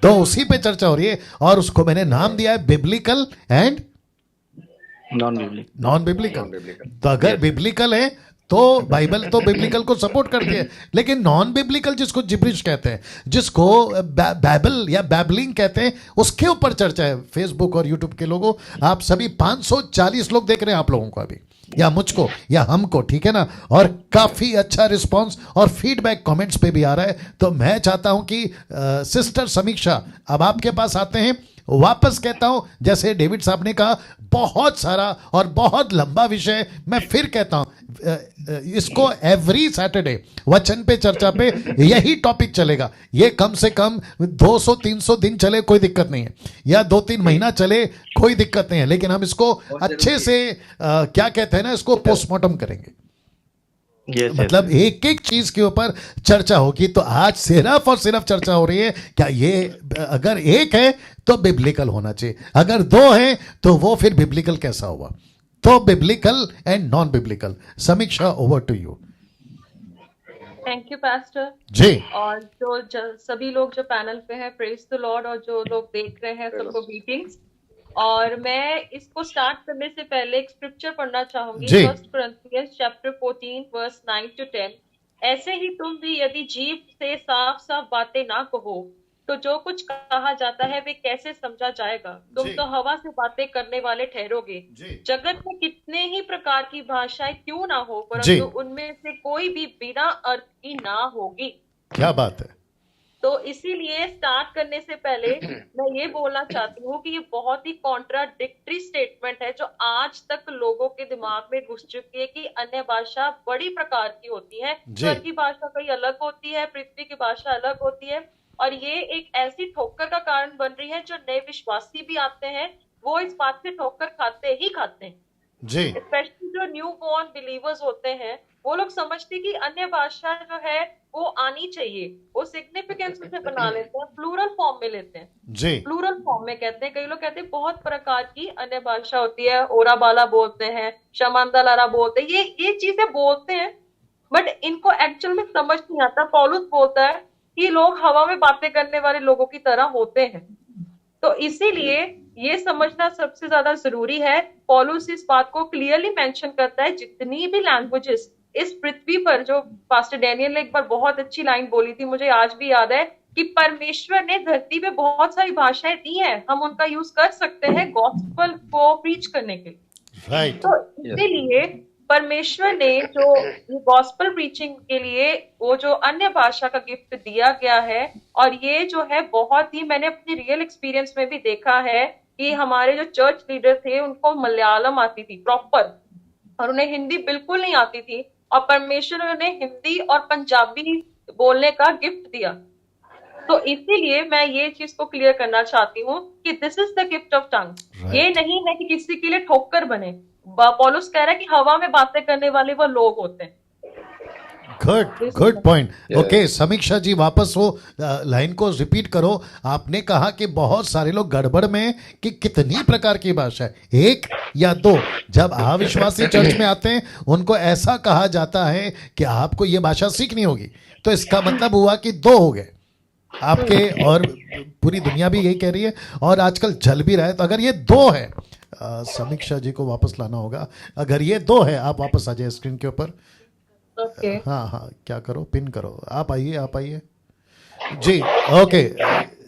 तो उसी पे चर्चा हो रही है, और उसको मैंने नाम दिया है बिब्लिकल एंड नॉन बिब्लिकल। तो अगर बिब्लिकल है तो बाइबल तो बिब्लिकल को सपोर्ट करती है, लेकिन नॉन बिब्लिकल जिसको जिब्रिश कहते हैं, जिसको बाइबल या बैबलिंग कहते हैं, उसके ऊपर चर्चा है। फेसबुक और यूट्यूब के लोगों, आप सभी 540 लोग देख रहे हैं आप लोगों को अभी, या मुझको या हमको, ठीक है ना, और काफी अच्छा रिस्पांस और फीडबैक कमेंट्स पे भी आ रहा है। तो मैं चाहता हूं कि सिस्टर समीक्षा अब आपके पास आते हैं। वापस कहता हूं, जैसे डेविड साहब ने कहा, बहुत सारा और बहुत लंबा विषय। मैं फिर कहता हूं, इसको एवरी सैटरडे वचन पे चर्चा पे यही टॉपिक चलेगा। ये कम से कम 200-300 दिन चले, कोई दिक्कत नहीं है, या 2-3 महीना चले, कोई दिक्कत नहीं है, लेकिन हम इसको अच्छे से क्या कहते हैं ना, इसको पोस्टमार्टम करेंगे। मतलब एक एक चीज के ऊपर चर्चा होगी। तो आज सिर्फ और सिर्फ चर्चा हो रही है, क्या ये अगर 1 है तो बिब्लिकल होना चाहिए, अगर 2 है तो वो फिर बिब्लिकल कैसा हुआ। तो biblical and non biblical. Samiksha, over to you. Thank you pastor ji. और जो सभी लोग जो पैनल पे हैं, प्रेज द लॉर्ड, और जो लोग देख रहे हैं सबको ग्रीटिंग्स। और मैं इसको स्टार्ट करने से पहले एक स्क्रिप्चर पढ़ना चाहूंगी, 1 Corinthians chapter 14 verse 9-10। ऐसे ही तुम भी यदि जीभ से साफ साफ बातें ना कहो तो जो कुछ कहा जाता है वे कैसे समझा जाएगा। तुम तो हवा से बातें करने वाले ठहरोगे। जगत में कितने ही प्रकार की भाषाएं क्यों ना हो, परंतु उनमें से कोई भी बिना अर्थ की ना होगी। क्या बात है। तो इसीलिए स्टार्ट करने से पहले मैं ये बोलना चाहती हूँ कि ये बहुत ही कॉन्ट्राडिक्टरी स्टेटमेंट है, जो आज तक लोगों के दिमाग में घुस चुकी है कि अन्य भाषा बड़ी प्रकार की होती है। स्वर की भाषा कई अलग होती है, पृथ्वी की भाषा अलग होती है, और ये एक ऐसी ठोकर का कारण बन रही है। जो नए विश्वासी भी आते हैं वो इस बात से ठोकर खाते हैं जी। स्पेशली जो न्यू बॉर्न बिलीवर्स होते हैं, वो लोग समझते कि अन्य भाषा जो है वो आनी चाहिए, वो सिग्निफिकेंस उसे बना लेते हैं, प्लूरल फॉर्म में लेते हैं जी। प्लूरल फॉर्म में कहते हैं, कई लोग कहते हैं बहुत प्रकार की अन्य भाषा होती है, ओरा बाला बोलते हैं, शमांदा लारा बोलते हैं, ये चीजें बोलते हैं, बट इनको एक्चुअल में समझ नहीं आता। पौलुस बोलता है कि लोग हवा में बातें करने वाले लोगों की तरह होते हैं। तो इसीलिए ये समझना सबसे ज्यादा जरूरी है। पौलुस इस बात को क्लियरली मेंशन करता है, जितनी भी लैंग्वेजेस इस पृथ्वी पर, जो पास्टर डैनियल ने एक बार बहुत अच्छी लाइन बोली थी, मुझे आज भी याद है, कि परमेश्वर ने धरती पे बहुत सारी भाषाएं दी हैं, हम उनका यूज कर सकते हैं गॉस्पेल को प्रीच करने के लिए। तो इसीलिए परमेश्वर ने जो गॉस्पेल प्रीचिंग के लिए वो जो अन्य भाषा का गिफ्ट दिया गया है, और ये जो है बहुत ही, मैंने अपने रियल एक्सपीरियंस में भी देखा है कि हमारे जो चर्च लीडर थे उनको मलयालम आती थी प्रॉपर, और उन्हें हिंदी बिल्कुल नहीं आती थी, और परमेश्वर ने उन्हें हिंदी और पंजाबी बोलने का गिफ्ट दिया। तो इसीलिए मैं ये चीज को क्लियर करना चाहती हूँ कि this is the gift of tongue. ये नहीं है कि किसी के लिए ठोकर बने। पौलुस कह रहा है कि हवा में बातें करने वाले वो लोग होते हैं। Good point. ओके, समीक्षा जी वापस वो लाइन को रिपीट करो। आपने कहा कि बहुत सारे लोग गड़बड़ में हैं कि कितनी प्रकार की भाषा है, एक या दो। जब अविश्वासी चर्च में आते हैं उनको ऐसा कहा जाता है कि आपको ये भाषा सीखनी होगी, तो इसका मतलब हुआ कि दो हो गए आपके, और पूरी दुनिया भी यही कह रही है और आजकल चल भी रहा है। तो अगर ये दो है, समीक्षा जी को वापस लाना होगा। अगर ये दो है, आप वापस आ जाए स्क्रीन के ऊपर। ओके, हाँ, क्या करो, पिन करो। आप आइए जी। ओके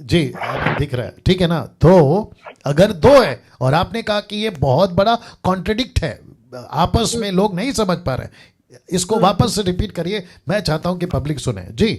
जी, आप दिख रहा है, ठीक है ना? तो अगर दो है और आपने कहा कि ये बहुत बड़ा कॉन्ट्रडिक्ट है, आपस में लोग नहीं समझ पा रहे, इसको वापस से रिपीट करिए। मैं चाहता हूं कि पब्लिक सुने जी।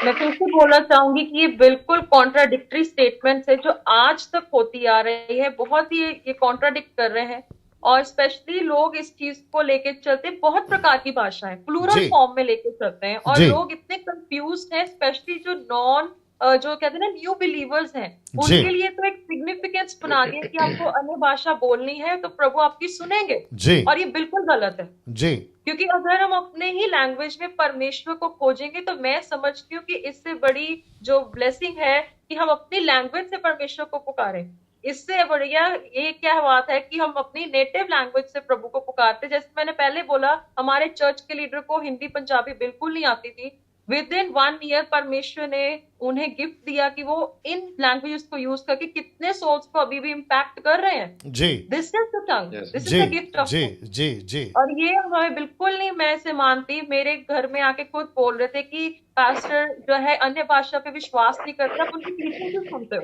मैं फिर से बोलना चाहूंगी कि ये बिल्कुल कॉन्ट्राडिक्टरी स्टेटमेंट्स है जो आज तक होती आ रही है। बहुत ही ये कॉन्ट्राडिक्ट कर रहे हैं, और स्पेशली लोग इस चीज को लेके चलते हैं, बहुत प्रकार की भाषा है, प्लूरल जी। फॉर्म में लेके चलते हैं, और जी। लोग इतने कंफ्यूज हैं, स्पेशली जो कहते हैं ना न्यू बिलीवर्स हैं, जी। उनके लिए तो एक सिग्निफिकेंस बना दिया कि आपको अन्य भाषा बोलनी है तो प्रभु आपकी सुनेंगे, जी और ये बिल्कुल गलत है। जी क्योंकि अगर हम अपने ही लैंग्वेज में परमेश्वर को खोजेंगे तो मैं समझती हूँ कि इससे बड़ी जो ब्लेसिंग है कि हम अपनी लैंग्वेज से परमेश्वर को पुकारें। इससे बढ़िया ये क्या बात है कि हम अपनी नेटिव लैंग्वेज से प्रभु को पुकारते। जैसे मैंने पहले बोला, हमारे चर्च के लीडर को हिंदी पंजाबी बिल्कुल नहीं आती थी। विद इन 1 ईयर परमेश्वर ने उन्हें गिफ्ट दिया कि वो इन लैंग्वेजेस को यूज करके कितने सोल्स को अभी भी इम्पैक्ट कर रहे हैं। जी this is the tongue, this is जी द गिफ्ट ऑफ जी जी जी और ये हमें बिल्कुल नहीं, मैं इसे मानती। मेरे घर में आके खुद बोल रहे थे कि पास्टर जो है अन्य भाषा पे विश्वास नहीं करते, आप उनकी टीचिंग क्यों सुनते हो?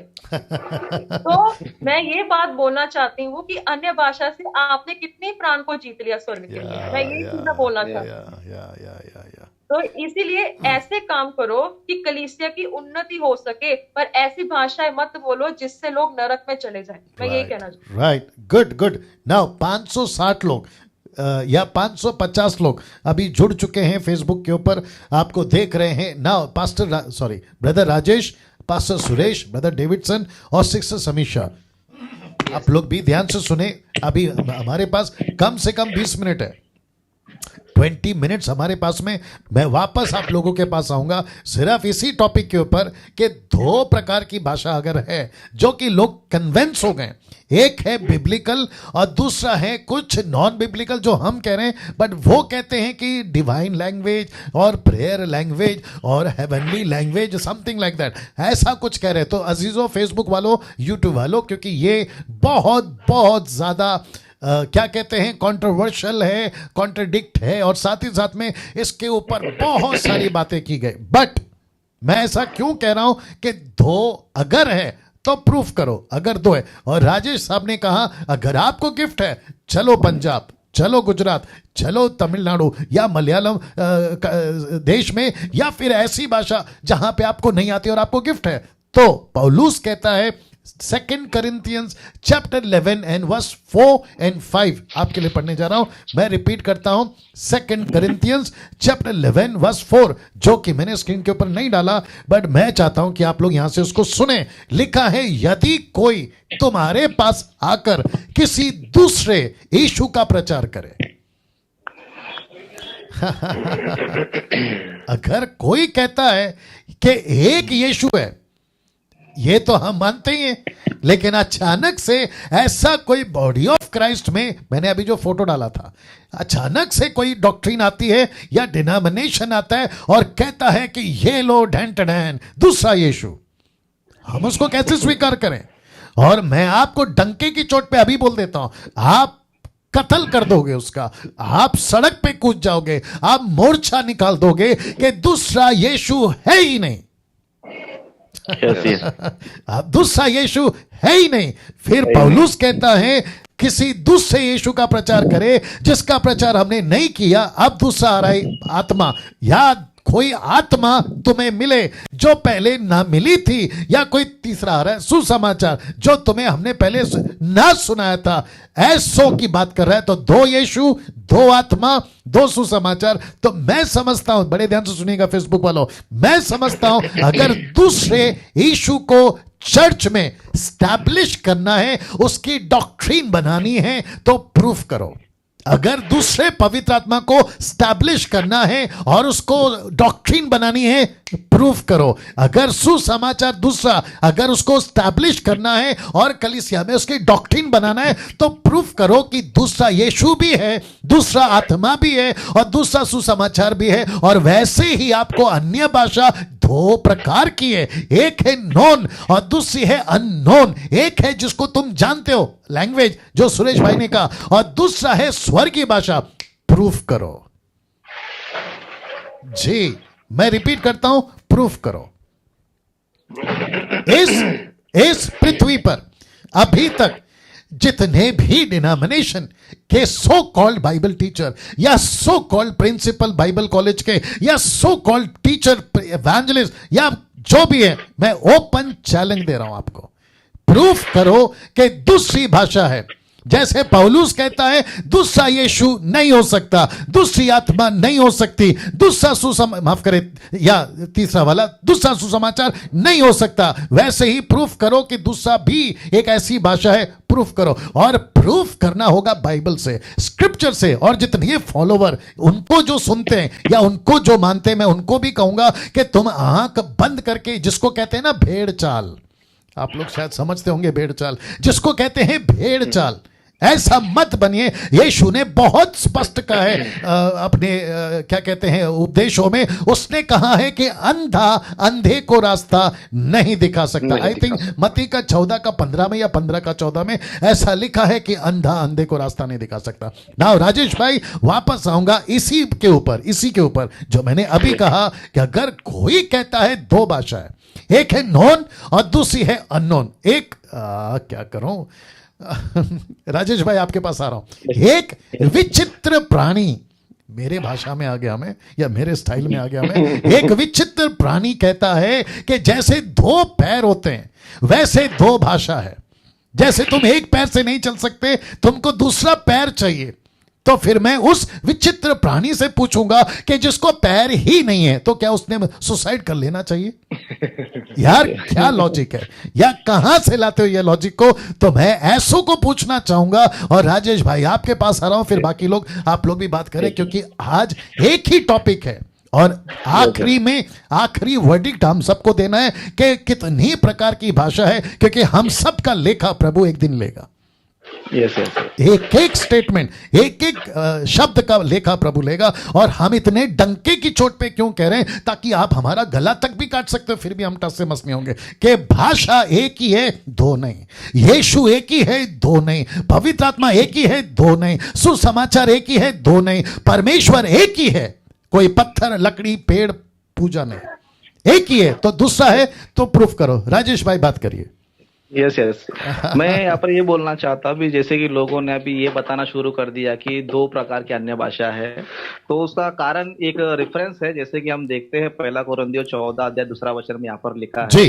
तो मैं ये बात बोलना चाहती हूँ कि अन्य भाषा से आपने कितनी प्राण को जीत लिया स्वर्ग के लिए। मैं ये चीज बोलना चाहती हूँ। या तो इसीलिए ऐसे काम करो कि कलीसिया की उन्नति हो सके, पर ऐसी भाषाएं मत बोलो जिससे लोग नरक में चले जाएं। मैं यही कहना चाहती हूँ। Right, good. नाउ 560 लोग या 550 लोग अभी जुड़ चुके हैं फेसबुक के ऊपर, आपको देख रहे हैं। Now brother Rajesh, pastor Suresh, brother Davidson और सिस्टर समीक्षा, आप लोग भी ध्यान से सुने। अभी हमारे पास कम से कम 20 मिनट है, 20 मिनट्स हमारे पास में। मैं वापस आप लोगों के पास आऊंगा सिर्फ इसी टॉपिक के ऊपर कि 2 प्रकार की भाषा अगर है जो कि लोग कन्वेंस हो गए, एक है बिब्लिकल और दूसरा है कुछ नॉन बिब्लिकल जो हम कह रहे हैं, बट वो कहते हैं कि डिवाइन लैंग्वेज और प्रेयर लैंग्वेज और heavenly language, something like that, ऐसा कुछ कह रहे हैं। तो अजीजों, फेसबुक वालों, यूट्यूब वालों, क्योंकि ये बहुत ज़्यादा क्या कहते हैं, कंट्रोवर्शियल है, कॉन्ट्रडिक्ट है, और साथ ही साथ में इसके ऊपर बहुत सारी बातें की गई। बट मैं ऐसा क्यों कह रहा हूं कि 2 अगर है तो प्रूफ करो, अगर 2 है। और राजेश साहब ने कहा अगर आपको गिफ्ट है, चलो पंजाब, चलो गुजरात, चलो तमिलनाडु या मलयालम देश में, या फिर ऐसी भाषा जहां पे आपको नहीं आती और आपको गिफ्ट है। तो पौलुस कहता है 2 Corinthians chapter 11 and verse 4 and 5 आपके लिए पढ़ने जा रहा हूं। मैं रिपीट करता हूं, 2 Corinthians chapter 11 verse 4, जो कि मैंने स्क्रीन के ऊपर नहीं डाला, बट मैं चाहता हूं कि आप लोग यहां से उसको सुने। लिखा है, यदि कोई तुम्हारे पास आकर किसी दूसरे यीशु का प्रचार करे अगर कोई कहता है कि एक यीशु है, ये तो हम मानते ही हैं, लेकिन अचानक से ऐसा कोई बॉडी ऑफ क्राइस्ट में, मैंने अभी जो फोटो डाला था, अचानक से कोई डॉक्ट्रिन आती है या डिनोमिनेशन आता है और कहता है कि ये लो ढैन दूसरा यीशु, हम उसको कैसे स्वीकार करें? और मैं आपको डंके की चोट पे अभी बोल देता हूं, आप कत्ल कर दोगे उसका, आप सड़क पे कूद जाओगे, आप मोर्चा निकाल दोगे कि दूसरा यीशु है ही नहीं। अब दूसरा यीशु है ही नहीं। फिर पौलुस कहता है किसी दूसरे यीशु का प्रचार करे जिसका प्रचार हमने नहीं किया। अब दूसरा आ रहा है आत्मा, या कोई आत्मा तुम्हें मिले जो पहले ना मिली थी, या कोई तीसरा आ रहा है सुसमाचार जो तुम्हें हमने पहले ना सुनाया था। ऐसो की बात कर रहा है। तो 2 यीशु, 2 आत्मा, 2 सुसमाचार। तो मैं समझता हूं, बड़े ध्यान से सुनिएगा फेसबुक वालों, मैं समझता हूं अगर दूसरे यीशु को चर्च में स्टैब्लिश करना है, उसकी डॉक्ट्रिन बनानी है, तो प्रूफ करो। अगर दूसरे पवित्र आत्मा को स्टैब्लिश करना है और उसको डॉक्ट्रिन बनानी है, प्रूफ करो। अगर सुसमाचार दूसरा, अगर उसको स्टैब्लिश करना है और कलीसिया में उसकी डॉक्ट्रिन बनाना है, तो प्रूफ करो कि दूसरा यीशु भी है, दूसरा आत्मा भी है और दूसरा सुसमाचार भी है। और वैसे ही आपको अन्य भाषा दो प्रकार की है, एक है नोन और दूसरी है अननोन। एक है जिसको तुम जानते हो, लैंग्वेज जो सुरेश भाई ने कहा, और दूसरा है स्वर्गीय भाषा। प्रूफ करो जी, मैं रिपीट करता हूं, प्रूफ करो। इस पृथ्वी पर अभी तक जितने भी डिनोमिनेशन के सो कॉल्ड बाइबल टीचर या so called principal Bible college के या सो कॉल्ड टीचर एवेंजलिस्ट या जो भी है, मैं ओपन चैलेंज दे रहा हूं आपको, प्रूफ करो कि दूसरी भाषा है। जैसे पौलुस कहता है दूसरा यीशु नहीं हो सकता, दूसरी आत्मा नहीं हो सकती, दूसरा माफ करे, या तीसरा वाला दूसरा सुसमाचार नहीं हो सकता, वैसे ही प्रूफ करो कि दूसरा भी एक ऐसी भाषा है। प्रूफ करो, और प्रूफ करना होगा बाइबल से, स्क्रिप्चर से। और जितने ये फॉलोवर, उनको जो सुनते हैं या उनको जो मानते हैं, मैं उनको भी कहूंगा कि तुम आंख बंद करके, जिसको कहते हैं ना भेड़ चाल, आप लोग शायद समझते होंगे भेड़ चाल, जिसको कहते हैं भेड़ चाल, ऐसा मत बनिए। यीशु ने बहुत स्पष्ट कहा है अपने क्या कहते हैं उपदेशों में, उसने कहा है कि अंधा अंधे को रास्ता नहीं दिखा सकता। आई थिंक मत्ती का 14 का 15 में या 15 का 14 में ऐसा लिखा है कि अंधा अंधे को रास्ता नहीं दिखा सकता। नाउ राजेश भाई, वापस आऊंगा इसी के ऊपर जो मैंने अभी कहा कि अगर कोई कहता है दो भाषा है, एक है नोन और दूसरी है अननोन। एक क्या करूं राजेश भाई, आपके पास आ रहा हूं। एक विचित्र प्राणी, मेरे भाषा में आ गया मैं, या मेरे स्टाइल में आ गया मैं, एक विचित्र प्राणी कहता है कि जैसे दो पैर होते हैं वैसे दो भाषा है। जैसे तुम एक पैर से नहीं चल सकते, तुमको दूसरा पैर चाहिए। तो फिर मैं उस विचित्र प्राणी से पूछूंगा कि जिसको पैर ही नहीं है, तो क्या उसने सुसाइड कर लेना चाहिए? यार क्या लॉजिक है, या कहां से लाते हो ये लॉजिक को? तो मैं ऐसों को पूछना चाहूंगा। और राजेश भाई, आपके पास आ रहा हूं, फिर बाकी लोग, आप लोग भी बात करें, क्योंकि आज एक ही टॉपिक है और आखिरी वर्डिक्ट हम सबको देना है कि कितनी प्रकार की भाषा है, क्योंकि हम सबका लेखा प्रभु एक दिन लेगा। yes. एक एक स्टेटमेंट, एक एक शब्द का लेखा प्रभु लेगा। और हम इतने डंके की चोट पे क्यों कह रहे हैं? ताकि आप हमारा गला तक भी काट सकते हो, फिर भी हम टस से मस नहीं होंगे कि भाषा एक ही है, दो नहीं। यीशु एक ही है, दो नहीं। पवित्र आत्मा एक ही है, दो नहीं। सुसमाचार एक ही है, दो नहीं। परमेश्वर एक ही है, कोई पत्थर लकड़ी पेड़ पूजा नहीं, एक ही है। तो दूसरा है तो प्रूफ करो। राजेश भाई बात करिए। यस मैं यहाँ पर ये बोलना चाहता हूँ, जैसे कि लोगों ने अभी ये बताना शुरू कर दिया कि दो प्रकार की अन्य भाषा है, तो उसका कारण एक रेफरेंस है। जैसे कि हम देखते हैं 1 कोरिन्थियों 14 अध्याय 2 वचन में यहाँ पर लिखा है जी,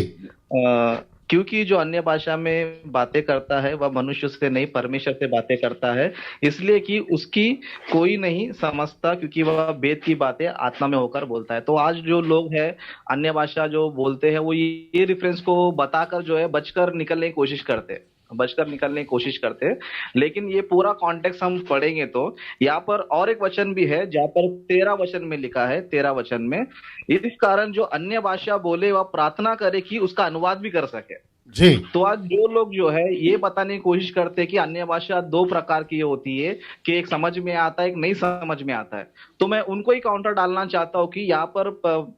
क्योंकि जो अन्य भाषा में बातें करता है वह मनुष्य से नहीं परमेश्वर से बातें करता है, इसलिए कि उसकी कोई नहीं समझता, क्योंकि वह वेद की बातें आत्मा में होकर बोलता है। तो आज जो लोग हैं अन्य भाषा जो बोलते हैं, वो ये रेफरेंस को बताकर जो है बचकर निकलने की कोशिश करते हैं। लेकिन ये पूरा कॉन्टेक्स्ट हम पढ़ेंगे तो यहाँ पर और एक वचन भी है जहाँ पर 13 वचन में लिखा है, 13 वचन में, इस कारण जो अन्य भाषा बोले वह प्रार्थना करे कि उसका अनुवाद भी कर सके। जी। तो आज जो लोग जो है ये बताने की कोशिश करते हैं कि अन्य भाषा दो प्रकार की होती है, कि एक समझ में आता है, एक नहीं समझ में आता है। तो मैं उनको ही काउंटर डालना चाहता हूँ कि यहाँ पर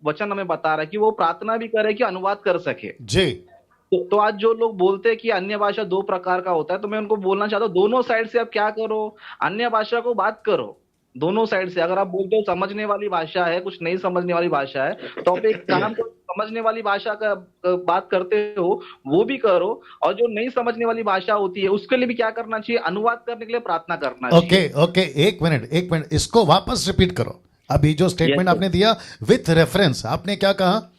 वचन हमें बता रहा है कि वो प्रार्थना भी करे कि अनुवाद कर सके। जी। तो आज जो लोग बोलते हैं कि अन्य भाषा दो प्रकार का होता है, तो मैं उनको बोलना चाहता हूँ दोनों साइड से आप क्या करो, अन्य भाषा को बात करो दोनों साइड से। अगर आप बोलते हो समझने वाली भाषा है, कुछ नहीं समझने वाली भाषा है, तो आप एक काम को समझने वाली भाषा का बात करते हो वो भी करो, और जो नहीं समझने वाली भाषा होती है उसके लिए भी क्या करना चाहिए, अनुवाद करने के लिए प्रार्थना करना चाहिए। ओके, एक मिनट, इसको वापस रिपीट करो। अभी जो स्टेटमेंट आपने दिया विथ रेफरेंस, आपने क्या कहा?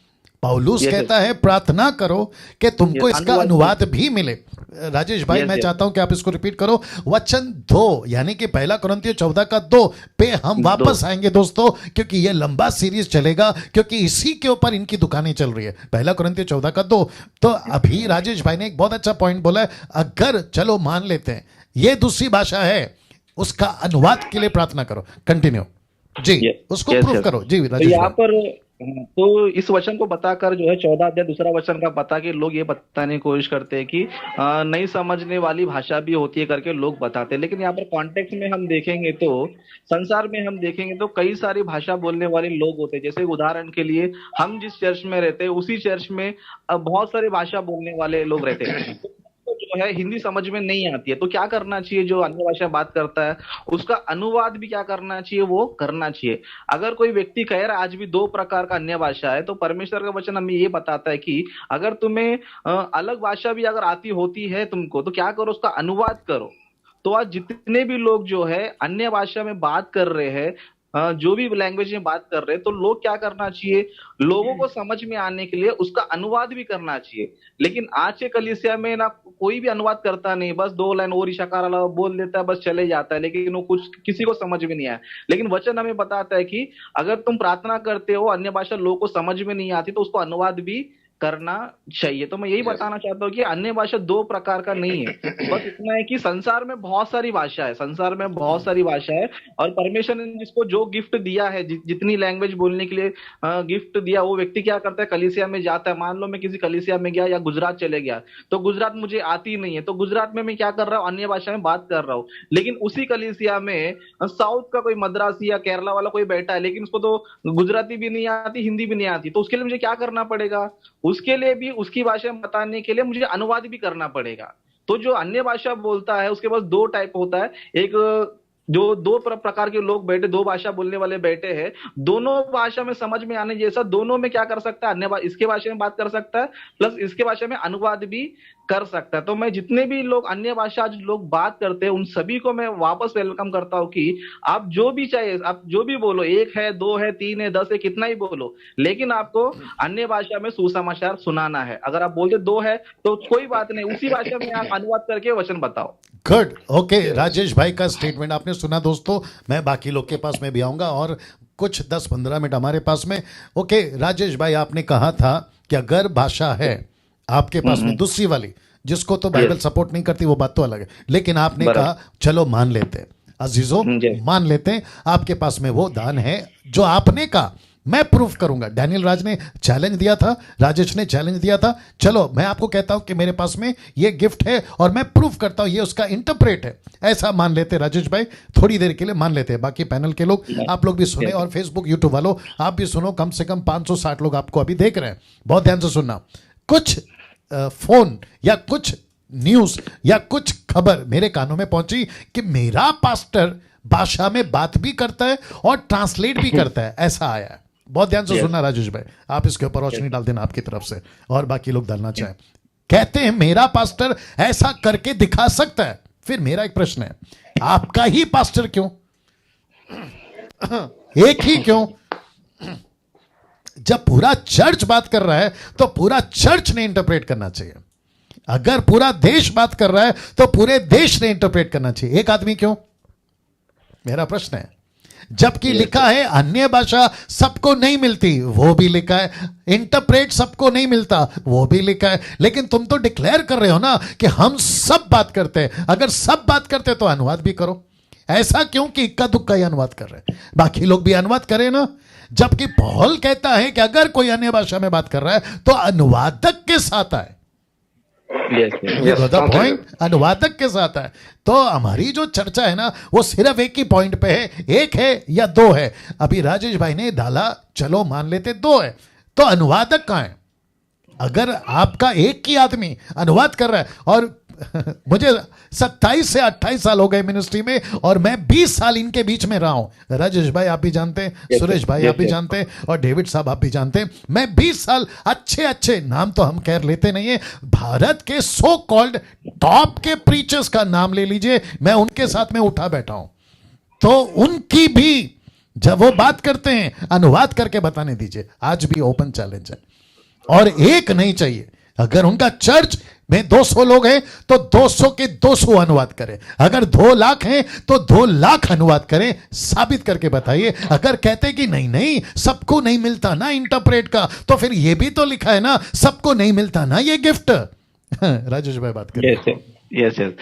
पौलुस कहता है प्रार्थना करो कि तुमको इसका अनुवाद भी मिले। राजेश भाई, मैं चाहता हूं कि आप इसको रिपीट करो। वचन 2 यानी कि 1 कोरिन्थियों 14 का 2 पे हम वापस आएंगे दोस्तों, क्योंकि ये लंबा सीरीज चलेगा, क्योंकि इसी के ऊपर इनकी दुकानें चल रही है। 1 कोरिन्थियों 14 का 2। तो अभी राजेश भाई ने एक बहुत अच्छा पॉइंट बोला है। अगर चलो मान लेते हैं ये दूसरी भाषा है, उसका अनुवाद के लिए प्रार्थना करो। कंटिन्यू जी, उसको yes, प्रूफ yes. करो जी तो राजेश यहाँ भाई। पर तो इस वचन को बताकर जो है 14 अध्याय दूसरा वचन का बता के लोग ये बताने की कोशिश करते हैं कि नहीं समझने वाली भाषा भी होती है करके लोग बताते हैं। लेकिन यहाँ पर कॉन्टेक्स्ट में हम देखेंगे तो संसार में हम देखेंगे तो कई सारी भाषा बोलने वाले लोग होते हैं। जैसे उदाहरण के लिए हम जिस चर्च में रहते हैं उसी चर्च में बहुत सारी भाषा बोलने वाले लोग रहते हैं। तो जो है हिंदी समझ में नहीं आती है तो क्या करना चाहिए? जो अन्य भाषा बात करता है उसका अनुवाद भी क्या करना चाहिए? वो करना चाहिए। अगर कोई व्यक्ति कह रहा है आज भी 2 प्रकार का अन्य भाषा है तो परमेश्वर का वचन हमें ये बताता है कि अगर तुम्हें अलग भाषा भी अगर आती होती है तुमको तो क्या करो? उसका अनुवाद करो। तो आज जितने भी लोग जो है अन्य भाषा में बात कर रहे हैं, जो भी लैंग्वेज में बात कर रहे हैं, तो लोग क्या करना चाहिए? लोगों को समझ में आने के लिए उसका अनुवाद भी करना चाहिए। लेकिन आज के कलीसिया में ना कोई भी अनुवाद करता नहीं, बस 2 लाइन और इशारा बोल देता है, बस चले जाता है, लेकिन वो कुछ किसी को समझ में नहीं आया। लेकिन वचन हमें बताता है कि अगर तुम प्रार्थना करते हो अन्य भाषा लोगों को समझ में नहीं आती तो उसको अनुवाद भी करना चाहिए। तो मैं यही बताना चाहता हूँ कि अन्य भाषा 2 प्रकार का नहीं है। बस इतना है कि संसार में बहुत सारी भाषा है, संसार में बहुत सारी भाषा है और परमेश्वर ने जिसको जो गिफ्ट दिया है, जितनी लैंग्वेज बोलने के लिए गिफ्ट दिया, वो व्यक्ति क्या करता है? कलीसिया में जाता है। मान लो मैं किसी कलीसिया में गया या गुजरात चले गया तो गुजरात मुझे आती नहीं है तो गुजरात में मैं क्या कर रहा हूँ? अन्य भाषा में बात कर रहा हूँ। लेकिन उसी कलीसिया में साउथ का कोई मद्रासी या केरला वाला कोई बैठा है लेकिन उसको तो गुजराती भी नहीं आती, हिंदी भी नहीं आती, तो उसके लिए मुझे क्या करना पड़ेगा? उसके लिए भी उसकी भाषा में बताने के लिए मुझे अनुवाद भी करना पड़ेगा। तो जो अन्य भाषा बोलता है उसके पास 2 टाइप होता है। एक जो 2 प्रकार के लोग बैठे, 2 भाषा बोलने वाले बैठे हैं, दोनों भाषा में समझ में आने जैसा दोनों में क्या कर सकता है? इसके भाषा में बात कर सकता है प्लस इसके भाषा में अनुवाद भी कर सकता है। तो मैं जितने भी लोग अन्य भाषा आज लोग बात करते हैं उन सभी को मैं वापस वेलकम करता हूं कि आप जो भी चाहिए, आप जो भी बोलो, 1 है, 2 है, 3 है, 10 है, कितना ही बोलो, लेकिन आपको अन्य भाषा में सुसमाचार सुनाना है। अगर आप बोलते 2 है तो कोई बात नहीं, उसी भाषा में आप अनुवाद करके वचन बताओ। Good, okay. राजेश भाई का स्टेटमेंट आपने सुना दोस्तों। मैं बाकी लोग के पास में भी आऊंगा और कुछ 10-15 मिनट हमारे पास में। ओके राजेश भाई, आपने कहा था कि अगर भाषा है आपके पास में दूसरी वाली जिसको तो बाइबल सपोर्ट नहीं करती, वो बात तो अलग है, लेकिन आपने कहा चलो मान लेते हैं, अजीजों मान लेते हैं आपके पास में वो दान है जो आपने कहा मैं प्रूफ करूंगा। डैनियल राज ने चैलेंज दिया था, राजेश ने चैलेंज दिया था, चलो मैं आपको कहता हूं कि मेरे पास में ये गिफ्ट है और मैं प्रूफ करता हूं ये उसका इंटरप्रेट है। ऐसा मान लेते राजेश भाई, थोड़ी देर के लिए मान लेते हैं। बाकी पैनल के लोग, आप लोग भी सुने और फेसबुक यूट्यूब वालों आप भी सुनो। कम से कम 560 लोग आपको अभी देख रहे हैं, बहुत ध्यान से सुनना। कुछ फोन या कुछ न्यूज या कुछ खबर मेरे कानों में पहुंची कि मेरा पास्टर भाषा में बात भी करता है और ट्रांसलेट भी करता है, ऐसा आया है। बहुत ध्यान से सुनना राजेश भाई, आप इसके ऊपर रोशनी डाल देना आपकी तरफ से और बाकी लोग डालना चाहें। कहते हैं मेरा पास्टर ऐसा करके दिखा सकता है। फिर मेरा एक प्रश्न है, आपका ही पास्टर क्यों? एक ही क्यों? जब पूरा चर्च बात कर रहा है तो पूरा चर्च ने इंटरप्रेट करना चाहिए। अगर पूरा देश बात कर रहा है तो पूरे देश ने इंटरप्रेट करना चाहिए। एक आदमी क्यों? मेरा प्रश्न है। जबकि लिखा है अन्य भाषा सबको नहीं मिलती, वो भी लिखा है, इंटरप्रेट सबको नहीं मिलता, वो भी लिखा है, लेकिन तुम तो डिक्लेयर कर रहे हो ना कि हम सब बात करते हैं। अगर सब बात करते तो अनुवाद भी करो। ऐसा क्यों कि इक्का दुक्का ही अनुवाद कर रहे हैं? बाकी लोग भी अनुवाद करें ना। जबकि पौल कहता है कि अगर कोई अन्य भाषा में बात कर रहा है तो अनुवादक के साथ आए। पॉइंट अनुवादक के साथ है। तो हमारी जो चर्चा है ना वो सिर्फ एक ही पॉइंट पे है, 1 है या 2 है। अभी राजेश भाई ने डाला चलो मान लेते 2 है, तो अनुवादक कहां है? अगर आपका एक ही आदमी अनुवाद कर रहा है, और मुझे 27 से 28 साल हो गए मिनिस्ट्री में और मैं 20 साल इनके बीच में रहा हूं। राजेश भाई आप भी जानते हैं, सुरेश भाई आप भी जानते हैं और डेविड साहब आप भी जानते हैं। मैं 20 साल अच्छे नाम तो हम कह लेते नहीं है, भारत के सो कॉल्ड टॉप के प्रीचर्स का नाम ले लीजिए, मैं उनके साथ में उठा बैठा हूं। तो उनकी भी जब वो बात करते हैं अनुवाद करके बताने दीजिए। आज भी ओपन चैलेंज है और एक नहीं चाहिए। अगर उनका चर्च में 200 लोग हैं तो 200 के 200 अनुवाद करें। अगर 2 लाख हैं तो 2 लाख अनुवाद करें। साबित करके बताइए। अगर कहते कि नहीं सबको नहीं मिलता ना इंटरप्रेट का, तो फिर ये भी तो लिखा है ना सबको नहीं मिलता ना ये गिफ्ट। राजेश भाई बात करें। Yes yes.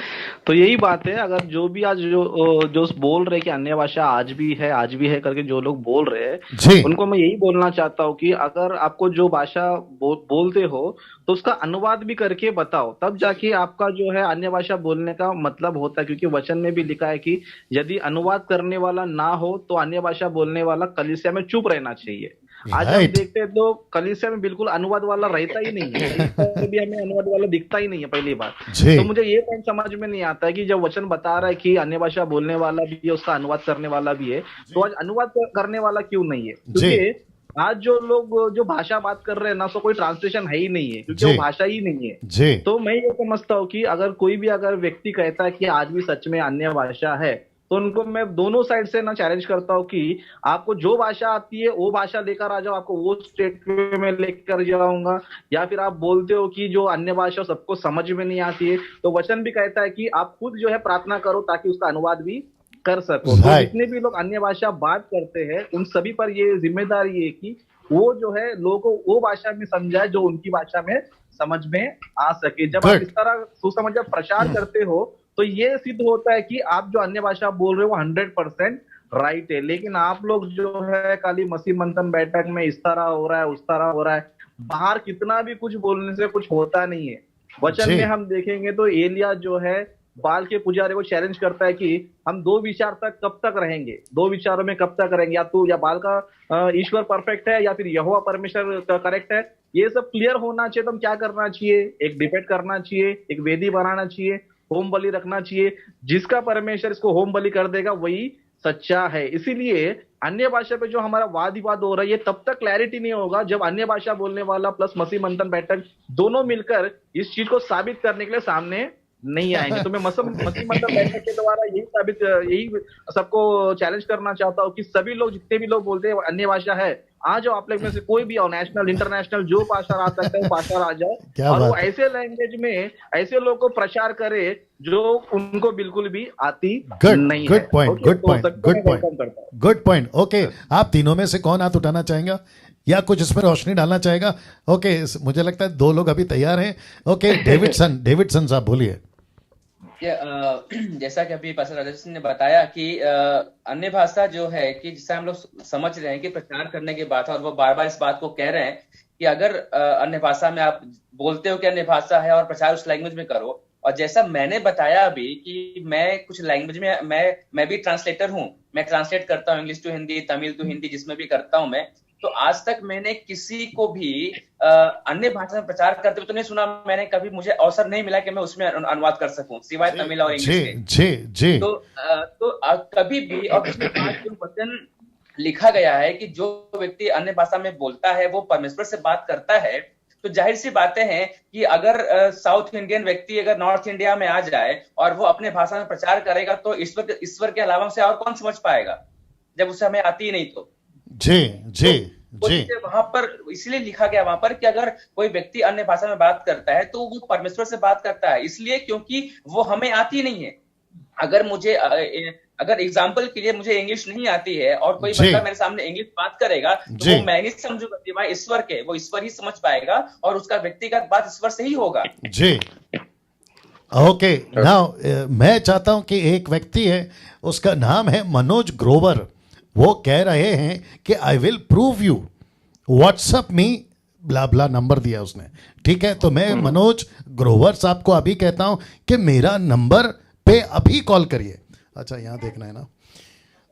तो यही बात है, अगर जो भी आज जो बोल रहे कि अन्य भाषा आज भी है करके जो लोग बोल रहे हैं, जी उनको मैं यही बोलना चाहता हूँ कि अगर आपको जो भाषा बोलते हो तो उसका अनुवाद भी करके बताओ, तब जाके आपका जो है अन्य भाषा बोलने का मतलब होता है। क्योंकि वचन में भी लिखा है कि यदि अनुवाद करने वाला ना हो तो अन्य भाषा बोलने वाला कलीसिया में चुप रहना चाहिए। आज हम राइट देखते हैं तो कलीसिया में बिल्कुल अनुवाद वाला रहता ही नहीं है, कहीं पर भी हमें अनुवाद वाला दिखता ही नहीं है पहली बात। जी तो मुझे ये पॉइंट समझ में नहीं आता है कि जब वचन बता रहा है कि अन्य भाषा बोलने वाला भी है, उसका अनुवाद करने वाला भी है, तो आज अनुवाद करने वाला क्यों नहीं है? जी क्योंकि आज जो लोग जो भाषा बात कर रहे हैं ना, सो कोई ट्रांसलेशन है ही नहीं है, क्योंकि जी वो भाषा ही नहीं है। जी तो मैं ये समझता हूँ कि अगर कोई भी अगर व्यक्ति कहता है कि आज भी सच में अन्य भाषा है, तो उनको मैं दोनों साइड से ना चैलेंज करता हूँ कि आपको जो भाषा आती है वो भाषा लेकर आ जाओ, आपको वो स्टेट में लेकर जाऊंगा। या फिर आप बोलते हो कि जो अन्य भाषा सबको समझ में नहीं आती है, तो वचन भी कहता है कि आप खुद जो है प्रार्थना करो ताकि उसका अनुवाद भी कर सको। तो राइट जितने भी लोग अन्य भाषा बात करते हैं उन सभी पर ये जिम्मेदारी है कि वो जो है लोगों को वो भाषा में समझाए जो उनकी भाषा में समझ में आ सके। जब आप गुड इस तरह सुसमझ प्रचार करते हो तो ये सिद्ध होता है कि आप जो अन्य भाषा बोल रहे हो वो 100% राइट है। लेकिन आप लोग जो है खाली मसीह मंथन बैठक में इस तरह हो रहा है, उस तरह हो रहा है, बाहर कितना भी कुछ बोलने से कुछ होता नहीं है। वचन जी में हम देखेंगे तो एलिया जो है बाल के पुजारी को चैलेंज करता है कि हम दो विचार तक कब तक रहेंगे, दो विचारों में कब तक रहेंगे, या तू या बाल का ईश्वर परफेक्ट है या फिर यहोवा परमेश्वर करेक्ट है। ये सब क्लियर होना चाहिए। तो हम क्या करना चाहिए? एक डिबेट करना चाहिए, एक वेदी बनाना चाहिए, होम बलि रखना चाहिए। जिसका परमेश्वर इसको होम बलि कर देगा वही सच्चा है। इसीलिए अन्य भाषा पे जो हमारा वाद विवाद हो रहा है, ये तब तक क्लैरिटी नहीं होगा जब अन्य भाषा बोलने वाला प्लस मसीह मंथन बैठक दोनों मिलकर इस चीज को साबित करने के लिए सामने नहीं आएंगे। तो मैं मसीह मंथन बैठक के द्वारा यही सबको चैलेंज करना चाहता हूँ कि सभी लोग, जितने भी लोग बोलते हैं अन्य भाषा है, आ जाओ। आप लोग में से कोई भी आओ, नेशनल इंटरनेशनल जो भाषा आ सकता है वो भाषा आ जाए, क्या और वो बात है। ऐसे लैंग्वेज में ऐसे लोगों को प्रचार करे जो उनको बिल्कुल भी आती गुड नहीं है। गुड पॉइंट ओके, गुड तो पॉइंट सबको गुड मैं पॉइंट वेलकम करता हूँ। Good point. ओके, आप तीनों में से कौन हाथ उठाना चाहेगा या कुछ इसमें रोशनी डालना चाहेगा? ओके, मुझे लगता है दो लोग अभी तैयार हैं। ओके, डेविडसन साहब बोलिए। जैसा कि अभी पास्टर राजेश ने बताया कि अन्य भाषा जो है कि जिससे हम लोग समझ रहे हैं कि प्रचार करने की बात है, और वो बार बार इस बात को कह रहे हैं कि अगर अन्य भाषा में आप बोलते हो कि अन्य भाषा है और प्रचार उस लैंग्वेज में करो। और जैसा मैंने बताया अभी कि मैं कुछ लैंग्वेज में मैं भी ट्रांसलेटर हूँ, मैं ट्रांसलेट करता हूँ English to Hindi, Tamil to Hindi, जिसमें भी करता हूँ मैं। तो आज तक मैंने किसी को भी अन्य भाषा में प्रचार करते हुए तो नहीं सुना। मैंने कभी, मुझे अवसर नहीं मिला कि मैं उसमें अनुवाद कर सकूं सिवाय तमिल और इंग्लिश के। जी जी तो कभी भी, और उसमें आज जो वचन लिखा गया है कि जो व्यक्ति अन्य भाषा में बोलता है वो परमेश्वर से बात करता है, तो जाहिर सी बातें हैं कि अगर साउथ इंडियन व्यक्ति अगर नॉर्थ इंडिया में आ जाए और वो अपने भाषा में प्रचार करेगा तो ईश्वर के अलावा से और कौन समझ पाएगा जब उसे हमें आती ही नहीं। तो जी जी जी वहां पर इसलिए लिखा गया वहां पर कि अगर कोई व्यक्ति अन्य भाषा में बात करता है तो वो परमेश्वर से बात करता है, इसलिए क्योंकि वो हमें आती नहीं है। अगर एग्जाम्पल के लिए मुझे इंग्लिश नहीं आती है और कोई बंदा मेरे सामने इंग्लिश बात करेगा तो वो मैं नहीं समझूंगा सिवाय ईश्वर के, वो ईश्वर ही समझ पाएगा और उसका व्यक्तिगत बात ईश्वर से ही होगा। जी ओके, नाउ मैं चाहता हूं कि एक व्यक्ति है, उसका नाम है मनोज ग्रोवर। वो कह रहे हैं कि I will prove you, WhatsApp में ब्ला ब्ला नंबर दिया उसने। ठीक है, तो मैं मनोज ग्रोवर साहब को अभी कहता हूं कि मेरा नंबर पे अभी कॉल करिए। अच्छा, यहाँ देखना है ना?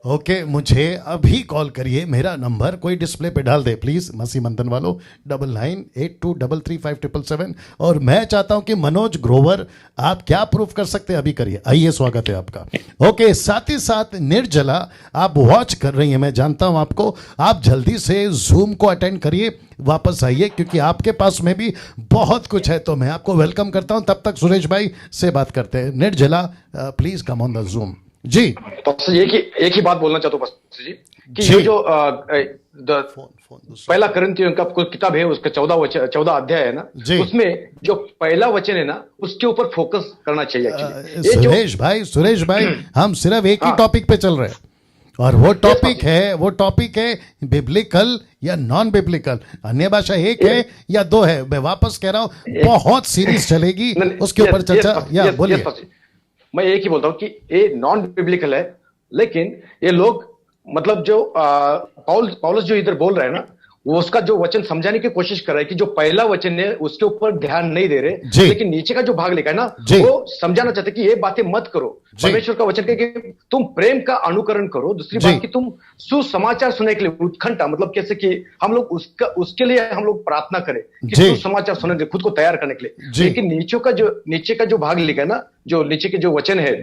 ओके, मुझे अभी कॉल करिए। मेरा नंबर कोई डिस्प्ले पे डाल दे प्लीज, मसीह मंथन वालों, 9982335777। और मैं चाहता हूं कि मनोज ग्रोवर, आप क्या प्रूफ कर सकते हैं अभी करिए। आइए, स्वागत है आपका। ओके, साथ ही साथ निर्जला, आप वॉच कर रही हैं, मैं जानता हूं आपको। आप जल्दी से जूम को अटेंड करिए, वापस आइए, क्योंकि आपके पास में भी बहुत कुछ है। तो मैं आपको वेलकम करता हूं। तब तक सुरेश भाई से बात करते हैं। Nirjala, please come on the Zoom. जी, पास्टर जी, एक ही बात बोलना चाहता हूँ पास्टर जी कि ये जो पहला कोरिन्थियों का किताब है, उसका 14 अध्याय है ना, उसमें जो पहला वचन है ना, उसके ऊपर फोकस करना चाहिए। सुरेश भाई, हम सिर्फ एक ही टॉपिक पे चल रहे हैं। और वो टॉपिक है बिब्लिकल या नॉन बिब्लिकल, अन्य भाषा एक है या दो है। मैं वापस कह रहा हूं बहुत सीरीज चलेगी उसके ऊपर चर्चा। या बोलिए। मैं एक ही बोलता हूं कि ये नॉन बिब्लिकल है, लेकिन ये लोग मतलब जो पौलुस जो इधर बोल रहे हैं ना, वो उसका जो वचन समझाने की कोशिश कर रहे हैं कि जो पहला वचन है उसके ऊपर ध्यान नहीं दे रहे, लेकिन नीचे का जो भाग लिखा है ना वो समझाना चाहते कि ये बातें मत करो। परमेश्वर का वचन है कि तुम प्रेम का अनुकरण करो। दूसरी बात कि तुम सुसमाचार सुनने के लिए उत्कंठा, मतलब कैसे कि हम लोग उसके लिए हम लोग प्रार्थना करें कि सुसमाचार सुनने के लिए, खुद को तैयार करने के लिए। लेकिन नीचे का जो भाग लिखा है ना, जो नीचे के जो वचन है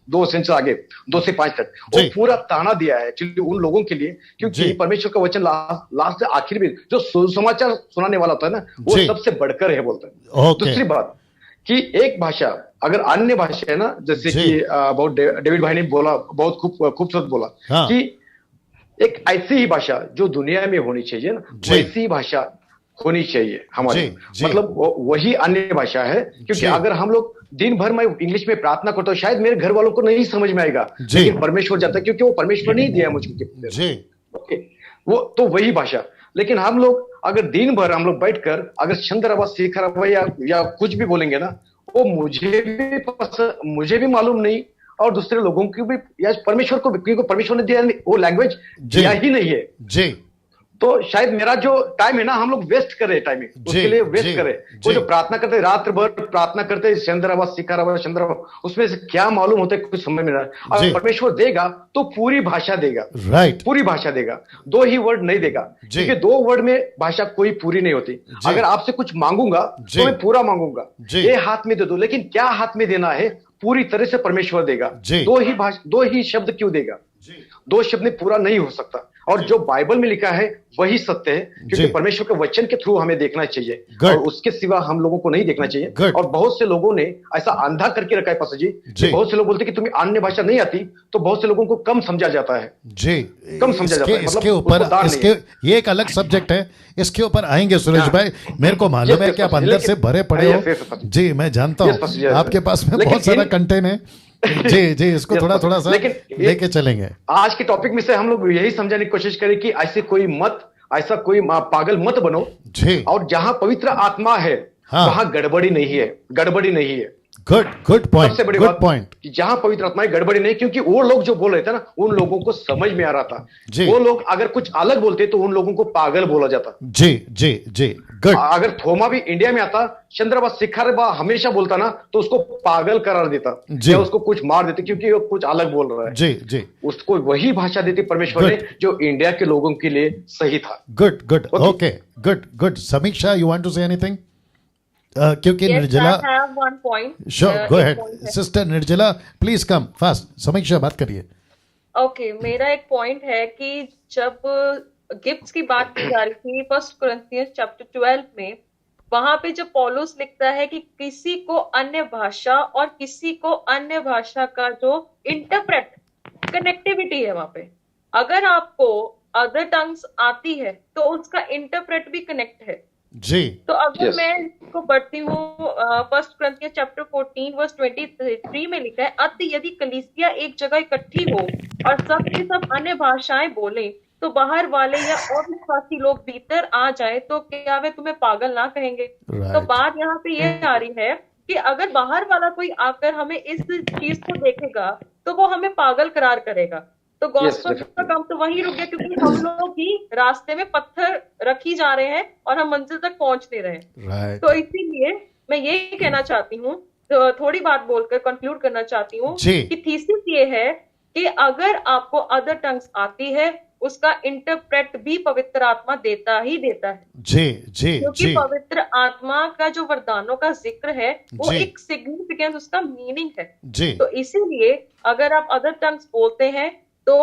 दो सेंस आगे 2 से 5 तक, वो पूरा ताना दिया है एक्चुअली उन लोगों के लिए, क्योंकि परमेश्वर का वचन लास्ट से आखिर में जो सुसमाचार सुनाने वाला होता है ना, वो सबसे बढ़कर है बोलता है। दूसरी बात कि एक भाषा अगर अन्य भाषा है ना, जैसे कि बहुत डेविड भाई ने बोला, बहुत खूबसूरत बोला कि एक ऐसी ही भाषा जो दुनिया में होनी चाहिए ना, वैसी ही भाषा होनी चाहिए हमारी, मतलब वही अन्य भाषा है। क्योंकि अगर हम लोग दिन भर मैं इंग्लिश में प्रार्थना करता हूँ, शायद मेरे घर वालों को नहीं समझ में आएगा, लेकिन परमेश्वर जाता है, क्योंकि वो परमेश्वर नहीं दिया मुझको। वो तो वही भाषा। लेकिन हम लोग अगर दिन भर हम लोग बैठकर अगर चंद्रवा शेखरवा या कुछ भी बोलेंगे ना, वो मुझे भी मालूम नहीं और दूसरे लोगों की भी, या परमेश्वर को भी, क्योंकि परमेश्वर ने दिया वो लैंग्वेज दिया ही नहीं है। तो शायद मेरा जो टाइम है ना, हम लोग वेस्ट करें टाइम उसके लिए वेस्ट करें। वो जो प्रार्थना करते रात भर प्रार्थना करते चंद्रवा शिखरवा चंद्रवा, उसमें से क्या मालूम होता है कुछ समझ में नहीं आता। अगर परमेश्वर देगा तो पूरी भाषा देगा, पूरी भाषा देगा, 2 ही वर्ड नहीं देगा, क्योंकि 2 वर्ड में भाषा कोई पूरी नहीं होती। अगर आपसे कुछ मांगूंगा तो मैं पूरा मांगूंगा, ये हाथ में दे दो, लेकिन क्या हाथ में देना है पूरी तरह से परमेश्वर देगा। 2 ही शब्द क्यों देगा? 2 शब्द में पूरा नहीं हो सकता। और जो बाइबल में लिखा है वही सत्य है, क्योंकि परमेश्वर के वचन के थ्रू हमें देखना चाहिए और उसके सिवा हम लोगों को नहीं देखना चाहिए। और बहुत से लोगों ने ऐसा अंधा करके रखा है पास्टर जी। बहुत से लोग बोलते हैं कि तुम्हें अन्य भाषा नहीं आती, तो बहुत से लोगों को कम समझा जाता है। कम समझा जाता है। इसके ऊपर ये एक अलग सब्जेक्ट है, इसके ऊपर आएंगे सुरेश भाई। मेरे को मालूम है कि आप अंदर से भरे पड़े हो जी, मैं जानता हूँ आपके पास में बहुत सारा कंटेंट है जी, इसको थोड़ा सा लेके चलेंगे। आज के टॉपिक में से हम लोग यही समझाने की कोशिश करें कि ऐसा कोई पागल मत बनो जी। और जहां पवित्र आत्मा है वहां गड़बड़ी नहीं है। Good point. सबसे बड़ी बात कि जहां पवित्र आत्मा है गड़बड़ी नहीं, क्योंकि वो लोग जो बोल रहे थे ना, उन लोगों को समझ में आ रहा था। वो लोग अगर कुछ अलग बोलते तो उन लोगों को पागल बोला जाता। जी गुड। अगर थोमा भी इंडिया में आता, चंद्रवा शिखरवा हमेशा बोलता ना, तो उसको पागल करार देता या उसको कुछ मार देते, क्योंकि वो कुछ अलग बोल रहा है। जी उसको वही भाषा देती परमेश्वर ने जो इंडिया के लोगों के लिए सही था। Good okay good. Samiksha, you want to say anything? क्योंकि Nirjala, sure, go ahead sister Nirjala, please come fast. Samiksha बात करिए। ओके, मेरा एक पॉइंट है कि जब गिफ्ट्स की बात की जा रही थी 1 कोरिन्थियंस चैप्टर 12 में, वहां पे जब पौलुस लिखता है कि किसी को अन्य भाषा और किसी को अन्य भाषा का जो इंटरप्रेट कनेक्टिविटी है, वहां पे अगर आपको अदर टंग्स आती है तो उसका इंटरप्रेट भी कनेक्ट है जी। तो अगर मैं इसको पढ़ती हूँ 1 कोरिन्थियंस चैप्टर 14 वर्स 23 में लिखा है, अतः यदि कलीसिया एक जगह इकट्ठी हो और सब के सब अन्य भाषाएं बोले, तो बाहर वाले या अविश्वासी लोग भीतर आ जाए तो क्या वे तुम्हें पागल ना कहेंगे? तो बात यहाँ पे ये आ रही है कि अगर बाहर वाला कोई आकर हमें इस चीज को देखेगा तो वो हमें पागल करार करेगा। तो गॉस्पेल का काम तो वहीं रुक गया, क्योंकि हम लोग ही रास्ते में पत्थर रखी जा रहे हैं और हम मंजिल तक पहुंच नहीं रहे। तो इसीलिए मैं ये कहना चाहती हूँ, तो थोड़ी बात बोलकर कंक्लूड करना चाहती हूँ कि थीसिस ये है कि अगर आपको अदर टंग्स आती है, उसका इंटरप्रेट भी पवित्र आत्मा देता ही देता है। क्योंकि पवित्र आत्मा का जो वरदानों का जिक्र है वो एक सिग्निफिकेंस, उसका मीनिंग है। तो इसीलिए अगर आप अदर टंग्स बोलते हैं तो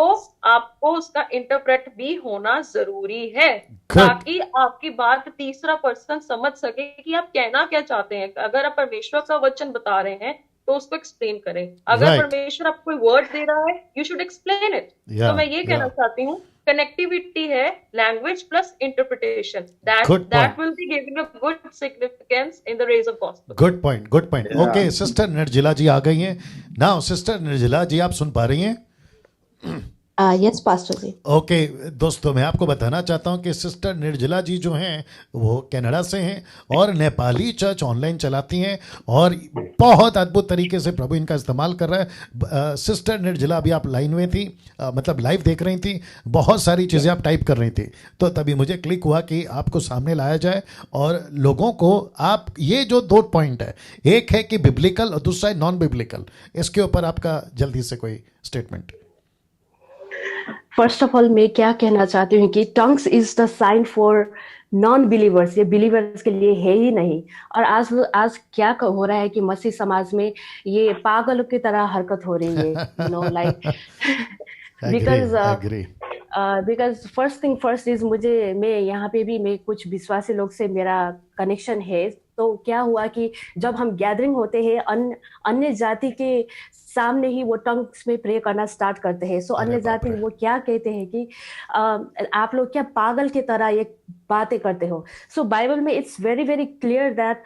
आपको उसका इंटरप्रेट भी होना जरूरी है, ताकि आपकी बात तीसरा पर्सन समझ सके कि आप कहना क्या चाहते हैं। अगर आप परमेश्वर का वचन बता रहे हैं तो उसको एक्सप्लेन करें। अगर परमेश्वर आपको कोई वर्ड दे रहा है, यू शुड एक्सप्लेन इट। तो मैं ये कहना चाहती हूँ, कनेक्टिविटी है language plus interpretation, that will be giving a good significance in the rays of gospel. Good point. Okay, sister निर्जला जी आ गई हैं। नाउ सिस्टर निर्जला जी, आप सुन पा रही हैं? यस पास्टर जी। ओके दोस्तों, मैं आपको बताना चाहता हूं कि सिस्टर निर्जला जी जो हैं वो कनाडा से हैं और नेपाली चर्च ऑनलाइन चलाती हैं और बहुत अद्भुत तरीके से प्रभु इनका इस्तेमाल कर रहा है। सिस्टर निर्जला, अभी आप लाइन में थी, मतलब लाइव देख रही थी, बहुत सारी चीज़ें आप टाइप कर रही थी, तो तभी मुझे क्लिक हुआ कि आपको सामने लाया जाए और लोगों को आप ये जो 2 पॉइंट है, एक है कि बिब्लिकल और दूसरा है नॉन बिब्लिकल, इसके ऊपर आपका जल्दी से कोई स्टेटमेंट। फर्स्ट ऑफ ऑल मैं क्या कहना चाहती हूँ कि tongues is the sign for non believers, ये बिलीवर्स के लिए है ही नहीं। और आज क्या हो रहा है कि मसीह समाज में ये पागलों की तरह हरकत हो रही है, you know, like because first thing first is मैं यहाँ पे भी मैं कुछ विश्वासी लोग से मेरा कनेक्शन है। तो क्या हुआ कि जब हम गैदरिंग होते हैं अन्य जाति के सामने ही वो टंग्स में प्रे करना स्टार्ट करते हैं। सो अन्य जाति वो क्या कहते हैं कि आप लोग क्या पागल की तरह ये बातें करते हो। सो बाइबल में it's very very clear that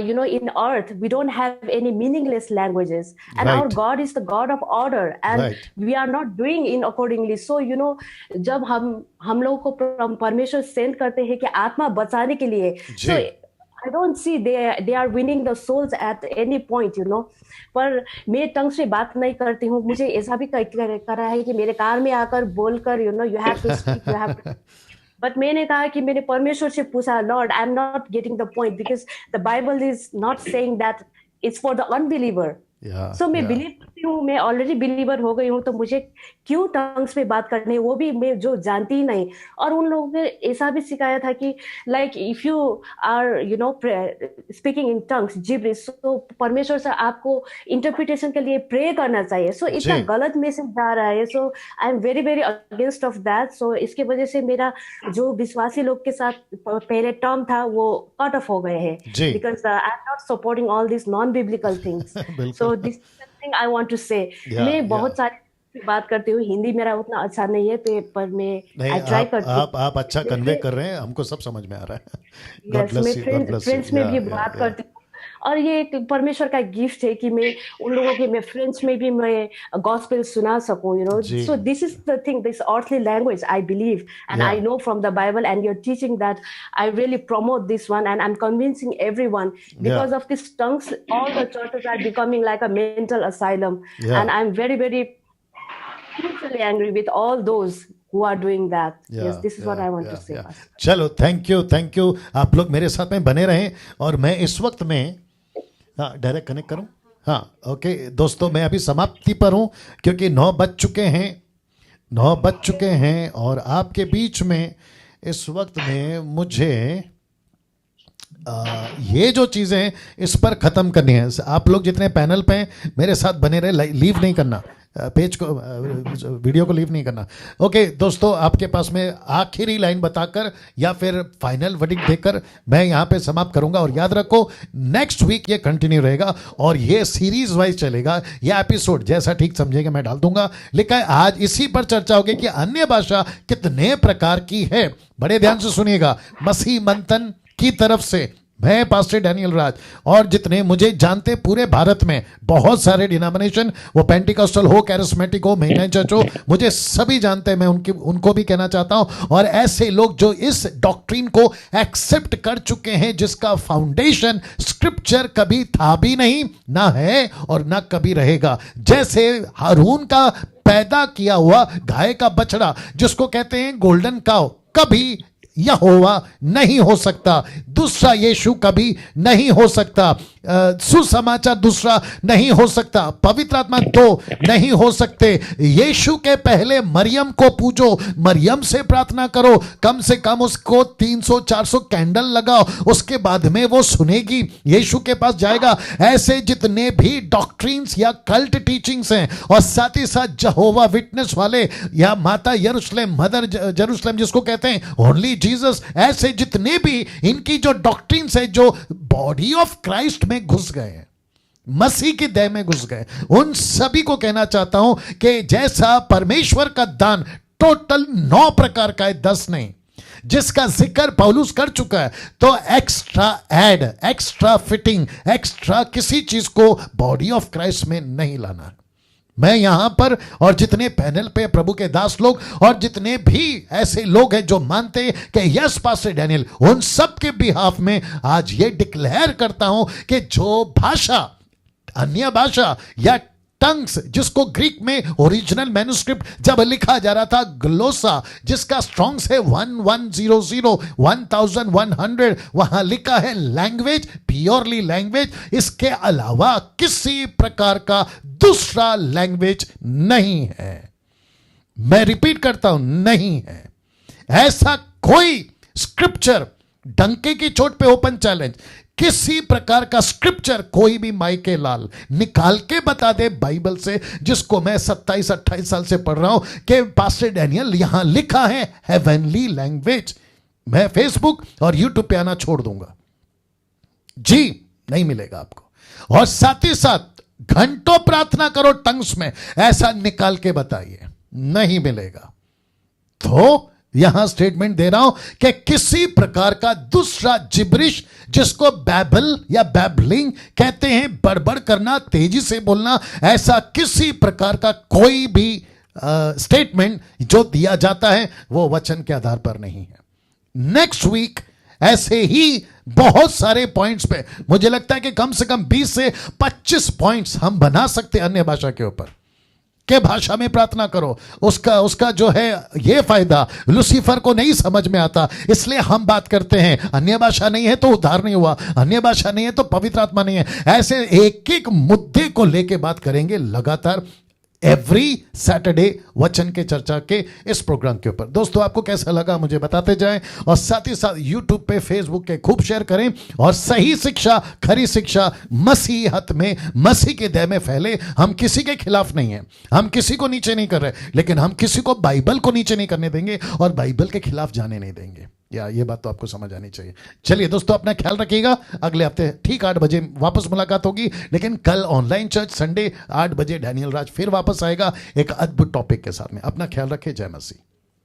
you know in earth we don't have any meaningless languages and our God is the God of order and we are not doing in accordingly. So you know जब हम लोगों को परमेश्वर send करते हैं कि आत्मा बचाने के लिए, so I don't see they are winning the souls at any point, you know। पर मैं टंग से बात नहीं करती हूँ, मुझे ऐसा भी करा है कि मेरे कार में आकर बोलकर you know you have to speak, you have to. But मैंने कहा कि मैंने परमेश्वर से पूछा, Lord I am not getting the point because the Bible is not saying that it's for the unbeliever. So मैं बिलीव करती हूँ, मैं ऑलरेडी बिलीवर हो गई हूँ, तो मुझे क्यों टंग्स में बात करनी है, वो भी मैं जो जानती ही नहीं। और उन लोगों ने ऐसा भी सिखाया था कि like if you are you know speaking in tongues gibberish, तो परमेश्वर से आपको इंटरप्रिटेशन के लिए प्रे करना चाहिए। सो इतना गलत मैसेज जा रहा है। So I am very very against of that. So इसके वजह से मेरा जो विश्वासी लोग के साथ पहले टर्म था वो कट ऑफ हो गए हैं, because I am not supporting all this non biblical things. So this thing I want to say. मैं बहुत सारी बात करती हूँ, हिंदी मेरा उतना अच्छा नहीं है पर मैं आई ट्राई करती हूँ। आप अच्छा कन्वे कर रहे हैं, हमको सब समझ में आ रहा है। यस, मैं फ्रेंड्स में भी बात करती हूँ और ये एक परमेश्वर का गिफ्ट है कि मैं उन लोगों के मैं फ्रेंड्स में भी मैं गॉस्पेल सुना सकूं, you know. So this is the thing, this earthly language I believe and I know from the Bible and you are teaching that I really promote this one and I am convincing everyone because of this tongues all the churches are becoming like a mental asylum and I am very very angry with all those who are doing that. Yes, this is what I want to say. चलो, thank you. आप लोग मेरे साथ में बने रहें और मैं इस वक्त में डायरेक्ट कनेक्ट करूं। हाँ, ओके दोस्तों, मैं अभी समाप्ति पर हूं क्योंकि 9 बज चुके हैं और आपके बीच में इस वक्त में मुझे ये जो चीज़ें इस पर ख़त्म करनी है। आप लोग जितने पैनल पे हैं मेरे साथ बने रहे, लीव नहीं करना, पेज को वीडियो को लीव नहीं करना। ओके दोस्तों, आपके पास में आखिरी लाइन बताकर या फिर फाइनल वर्डिक्ट देकर मैं यहाँ पे समाप्त करूँगा। और याद रखो, नेक्स्ट वीक ये कंटिन्यू रहेगा और ये सीरीज वाइज चलेगा। ये एपिसोड जैसा ठीक समझेगा मैं डाल दूंगा, लेकिन आज इसी पर चर्चा होगी कि अन्य भाषा कितने प्रकार की है। बड़े ध्यान से सुनिएगा। मसीह मंथन की तरफ से मैं पास्टर डैनियल राज और जितने मुझे जानते पूरे भारत में बहुत सारे डिनोमिनेशन, वो पेंटिकॉस्टल हो, कैरिस्मेटिक हो, मेनलाइन चर्च हो, मुझे सभी जानते हैं। मैं उनको भी कहना चाहता हूं। और ऐसे लोग जो इस डॉक्ट्रिन को एक्सेप्ट कर चुके हैं जिसका फाउंडेशन स्क्रिप्चर कभी था भी नहीं, ना है और ना कभी रहेगा। जैसे हारून का पैदा किया हुआ गाय का बछड़ा जिसको कहते हैं गोल्डन काउ, कभी यहोवा नहीं हो सकता, दूसरा यीशु कभी नहीं हो सकता, सुसमाचार दूसरा नहीं हो सकता, पवित्र आत्मा दो नहीं हो सकते। यीशु के पहले मरियम को पूजो, मरियम से प्रार्थना करो, कम से कम उसको 300-400 कैंडल लगाओ, उसके बाद में वो सुनेगी, यीशु के पास जाएगा। ऐसे जितने भी डॉक्ट्रिन्स या कल्ट टीचिंग्स हैं और साथ ही साथ जहोवा विटनेस वाले या माता यरूशलेम, मदर जेरूशलेम जिसको कहते हैं, ओनली जीसस, ऐसे जितने भी इनकी जो डॉक्ट्रिन्स है जो बॉडी ऑफ क्राइस्ट में घुस गए हैं, मसीह की देह में घुस गए, उन सभी को कहना चाहता हूं कि जैसा परमेश्वर का दान टोटल 9 प्रकार का है, 10 नहीं, जिसका जिक्र पौलुस कर चुका है, तो extra add, extra fitting, extra किसी चीज को बॉडी ऑफ क्राइस्ट में नहीं लाना। मैं यहां पर और जितने पैनल पे प्रभु के दास लोग और जितने भी ऐसे लोग हैं जो मानते हैं कि यस पास्टर डैनियल, उन सब के बिहाफ में आज ये डिक्लेयर करता हूं कि जो भाषा, अन्य भाषा या टंग्स, जिसको ग्रीक में ओरिजिनल मैन्युस्क्रिप्ट जब लिखा जा रहा था, ग्लोसा, जिसका स्ट्रॉन्ग्स है 1100 1100, वहां लिखा है लैंग्वेज, प्योरली लैंग्वेज, इसके अलावा किसी प्रकार का दूसरा लैंग्वेज नहीं है। मैं रिपीट करता हूं, नहीं है ऐसा कोई स्क्रिप्चर। डंके की चोट पे ओपन चैलेंज, किसी प्रकार का स्क्रिप्चर कोई भी माइके लाल निकाल के बता दे बाइबल से, जिसको मैं 27-28 साल से पढ़ रहा हूं, कि पास्टर डैनियल यहां लिखा है हेवनली लैंग्वेज। मैं फेसबुक और यूट्यूब पे आना छोड़ दूंगा जी, नहीं मिलेगा आपको। और साथ ही साथ घंटों प्रार्थना करो टंग्स में, ऐसा निकाल के बताइए, नहीं मिलेगा। तो यहां स्टेटमेंट दे रहा हूं कि किसी प्रकार का दूसरा जिब्रिश, जिसको बैबल या बैबलिंग कहते हैं, बड़बड़ करना, तेजी से बोलना, ऐसा किसी प्रकार का कोई भी स्टेटमेंट जो दिया जाता है वो वचन के आधार पर नहीं है। नेक्स्ट वीक ऐसे ही बहुत सारे पॉइंट्स पे, मुझे लगता है कि कम से कम 20 से 25 पॉइंट्स हम बना सकते हैं अन्य भाषा के ऊपर, के भाषा में प्रार्थना करो। उसका जो है ये फायदा लूसीफर को नहीं समझ में आता, इसलिए हम बात करते हैं। अन्य भाषा नहीं है तो उद्धार नहीं हुआ, अन्य भाषा नहीं है तो पवित्र आत्मा नहीं है। ऐसे एक एक मुद्दे को लेके बात करेंगे लगातार एवरी सैटरडे वचन के चर्चा के इस प्रोग्राम के ऊपर। दोस्तों आपको कैसा लगा मुझे बताते जाएं, और साथ ही साथ यूट्यूब पे, फेसबुक के खूब शेयर करें, और सही शिक्षा, खरी शिक्षा मसीहत में, मसीह के देह में फैले। हम किसी के खिलाफ नहीं हैं, हम किसी को नीचे नहीं कर रहे, लेकिन हम किसी को बाइबल को नीचे नहीं करने देंगे और बाइबल के खिलाफ जाने नहीं देंगे। या ये बात तो आपको समझ आनी चाहिए। चलिए दोस्तों, अपना ख्याल रखिएगा। अगले हफ्ते ठीक 8 बजे वापस मुलाकात होगी, लेकिन कल ऑनलाइन चर्च संडे 8 बजे डैनियल राज फिर वापस आएगा एक अद्भुत टॉपिक के साथ में। अपना ख्याल रखें। जय मसीह।